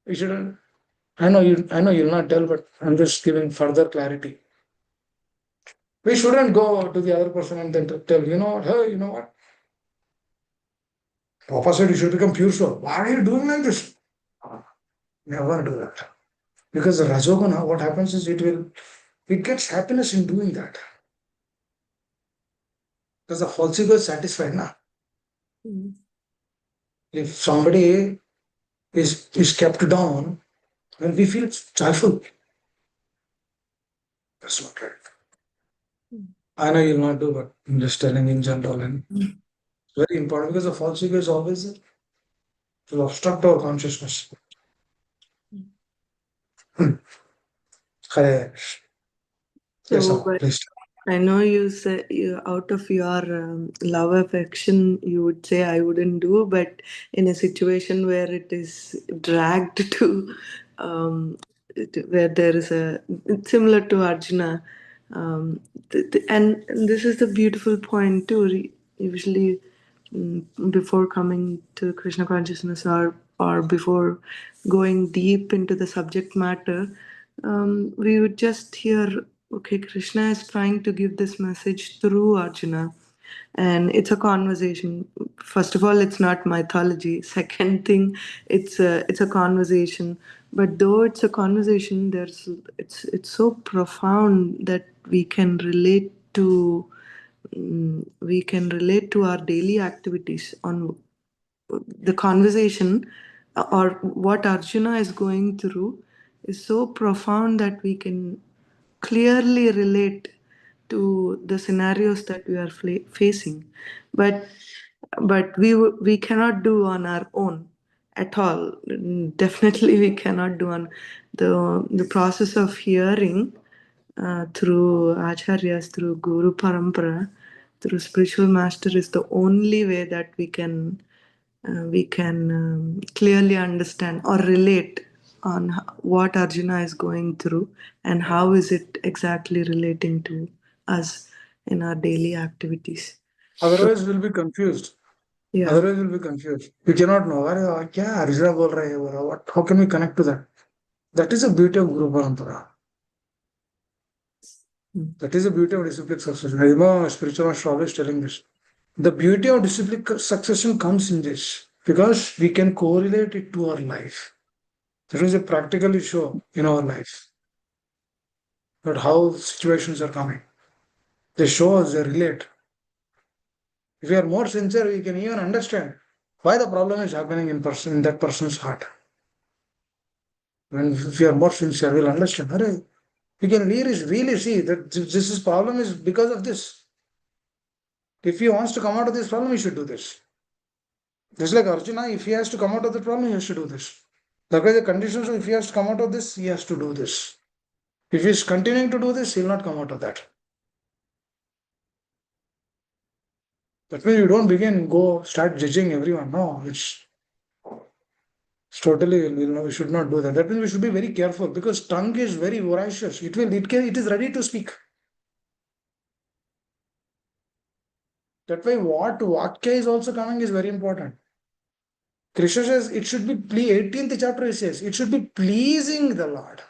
We shouldn't. I know you'll not tell, but I'm just giving further clarity. We shouldn't go to the other person and then tell, hey, you know what? Papa said you should become pure soul. Why are you doing like this? Never do that. Because the Rajoguna, what happens is it gets happiness in doing that. Because the false ego is satisfied now. Mm. If somebody is kept down, then we feel joyful. That's not right. I know you'll not do, but I'm just telling in general, and it's very important because the false ego is always there. It will obstruct our consciousness. Hare. Yes, So, Amma, but please. I know you say out of your love affection, you would say I wouldn't do, but in a situation where it is dragged to, where there is a similar to Arjuna, and this is the beautiful point too. Usually, before coming to Krishna consciousness or before going deep into the subject matter, we would just hear, okay, Krishna is trying to give this message through Arjuna, and it's a conversation. First of all, it's not mythology. Second thing, it's a conversation. But though it's a conversation, it's so profound that we can relate to our daily activities on the conversation. or what Arjuna is going through is so profound that we can clearly relate to the scenarios that we are facing, but we cannot do on our own at all. Definitely we cannot do on the process of hearing through acharyas, through guru parampara, through spiritual master is the only way that we can clearly understand or relate on what Arjuna is going through and how is it exactly relating to us in our daily activities. So, Otherwise, we'll be confused. yeah. Otherwise, we'll be confused. We cannot know. अरे क्या अर्जुना बोल रहा है ये बोला? What? How can we connect to that? That is the beauty of Guru Parampara. Mm. That is the beauty of disciplic succession. I remember my spiritual master always telling this. The beauty of disciplic succession comes in this because we can correlate it to our life. That is a practically show in our life that how situations are coming. They show us, they relate. If we are more sincere, we can even understand why the problem is happening in that person's heart. When if we are more sincere, we'll understand. Arey, we can really see that this is problem is because of this. If he wants to come out of this problem, he should do this. Just like Arjuna, if he has to come out of the problem, he has to do this. Likewise, the conditions, if he has to come out of this, he has to do this. If he is continuing to do this, he'll not come out of that. That means you don't go start judging everyone. No, it's totally, we should not do that. That means we should be very careful because tongue is very voracious. It is ready to speak. That way, what Vakya is also coming is very important. Krishna says it should be 18th chapter he says it should be pleasing the Lord.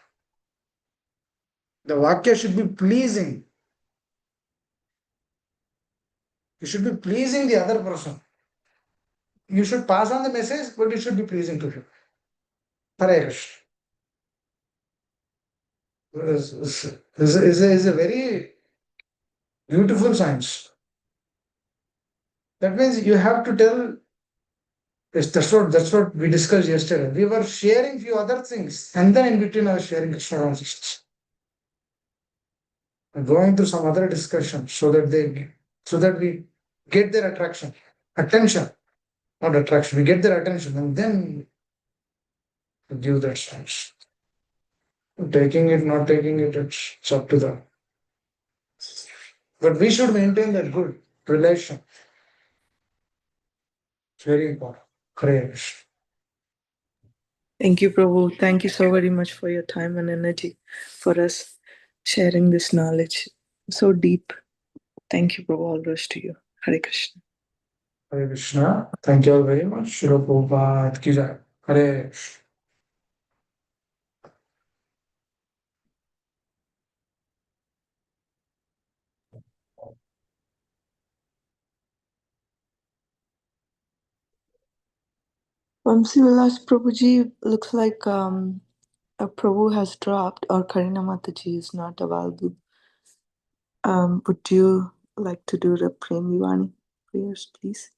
The Vakya should be pleasing. You should be pleasing the other person. You should pass on the message, but it should be pleasing to him. Hare Krishna. Is a very beautiful science. That means you have to tell. Yes, that's what we discussed yesterday. We were sharing few other things, and then in between I was sharing Krishna consciousness. Going through some other discussion so that we get their attention, not attraction. We get their attention, and then give that sense. Taking it, not taking it, it's up to them. But we should maintain that good relation. It's very important. Hare Krishna. Thank you, Prabhu. Thank you so very much for your time and energy for us sharing this knowledge. So deep. Thank you, Prabhu. All rest to you. Hare Krishna. Hare Krishna. Thank you all very much. Shri Prabhupada ki jai. Hare Krishna. Vamsi Vilas Prabhuji looks like a Prabhu has dropped or Karina Mataji is not available. Would you like to do the Prem Vivani prayers, please?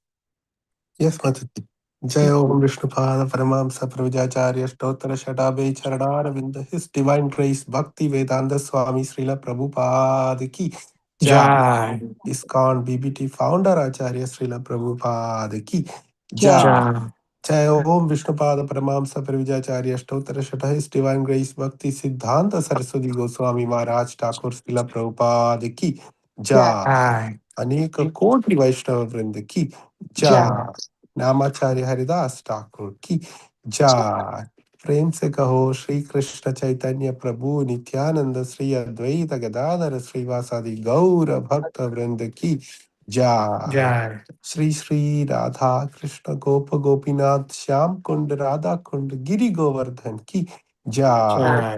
Yes, Mataji. Jai Om Vishnupada Paramamsa Pravijacharya Stottara Shatabe Charanaravindra. His Divine Grace Bhakti Vedanta Swami Srila Prabhupada ki Jai. Jai. ISKCON BBT Founder Acharya Srila Prabhupada ki Jai. Jai. Jai Om Vishnupada Paramamsa Pravijacharya Stottara Shata. His Divine Grace Bhakti Siddhanta Saraswati Goswami Maharaj Thakur Srila Prabhupada ki Jai. Jai. अनेक कोटि वैष्णव वृंद की Jai. जय। नामाचार्य हरिदास ठाकुर की जय। प्रेम से कहो श्री कृष्ण चैतन्य प्रभु नित्यानंद श्री अद्वैत गदाधर श्रीवासादि गौर भक्त वृंद की जय। Jai. श्री श्री राधा कृष्ण गोप गोपीनाथ श्याम कुंड राधा कुंड गिरि गोवर्धन की जय। Jai.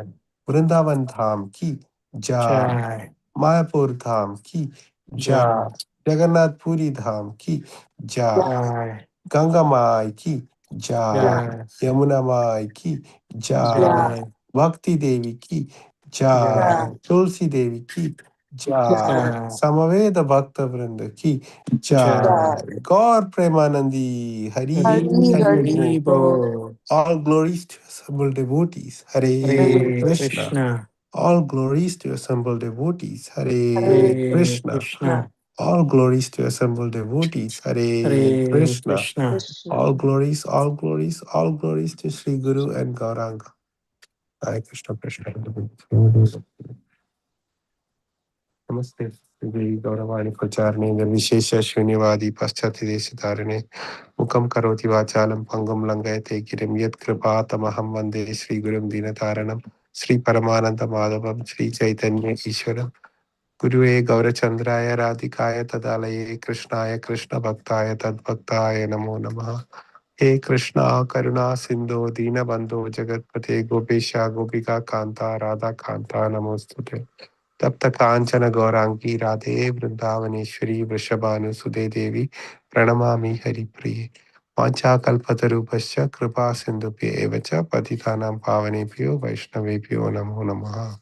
वृंदावन धाम की जय। Jai. मायापुर धाम की जय। Jai. जगन्नाथपुरी धाम की जय। Jai. गंगा माई की जय। Jai. यमुना माई की जय। Jai. भक्ति देवी की जय। Jai. तुलसी देवी की जय समवेत भक्त वृंद की जय गौर प्रेमानंदी हरि Hari हरि Hari बोल. All glories to assembled devotees. Hare Hare Krishna. Krishna. All glories to assembled devotees. Hare Hare Krishna. Krishna. All glories to assembled devotees. Hare Hare Krishna. Krishna. All glories, all glories, all glories to Sri Guru and Gauranga. Hare Krishna Krishna. नमस्ते श्री गौरवाणी प्रचारणे निर्विशेष शून्यवादी पाश्चात्य देश धारणे मुखम करोति वाचालं पंगुम लंघयते गिरिं यत्कृपा तमहं वन्दे श्री गुरुं दीनतारणं श्री परमानंद माधवं श्री चैतन्य ईश्वरं गुरुवे गौरचंद्राय राधिकाय तदालये कृष्णाय कृष्ण भक्ताय तद्भक्ताय नमो नमः. हे कृष्णा करुणा सिंधु दीनबंधु जगतपते गोपेशा गोपिका कांता राधा कांता नमोस्तुते. तप्त कांचन गौरांगी राधे वृंदावनेश्वरी वृषभानुसुते देवी प्रणमामि हरिप्रिये. वाञ्छाकल्पतरुभ्यश्च कृपा सिन्धुभ्य एव च पतितानां पावनेभ्यो वैष्णवेभ्यो नमो नमः.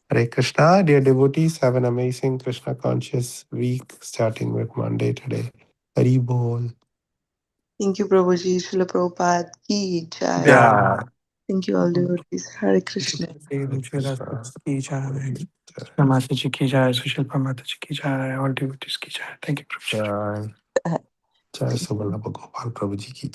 Hare Krishna, dear devotees, have an amazing Krishna conscious week starting with Monday today. Hari Bol. Thank you, Prabhuji. Srila Prabhupada ki jai. Yeah. Thank you, all devotees. Hare Krishna. की जय. माता जी की जय. सुशील माता जी की जय. All devotees की जय. Thank you, Prabhuji. Jai. Jai Subala Gopal Prabhuji ki jai.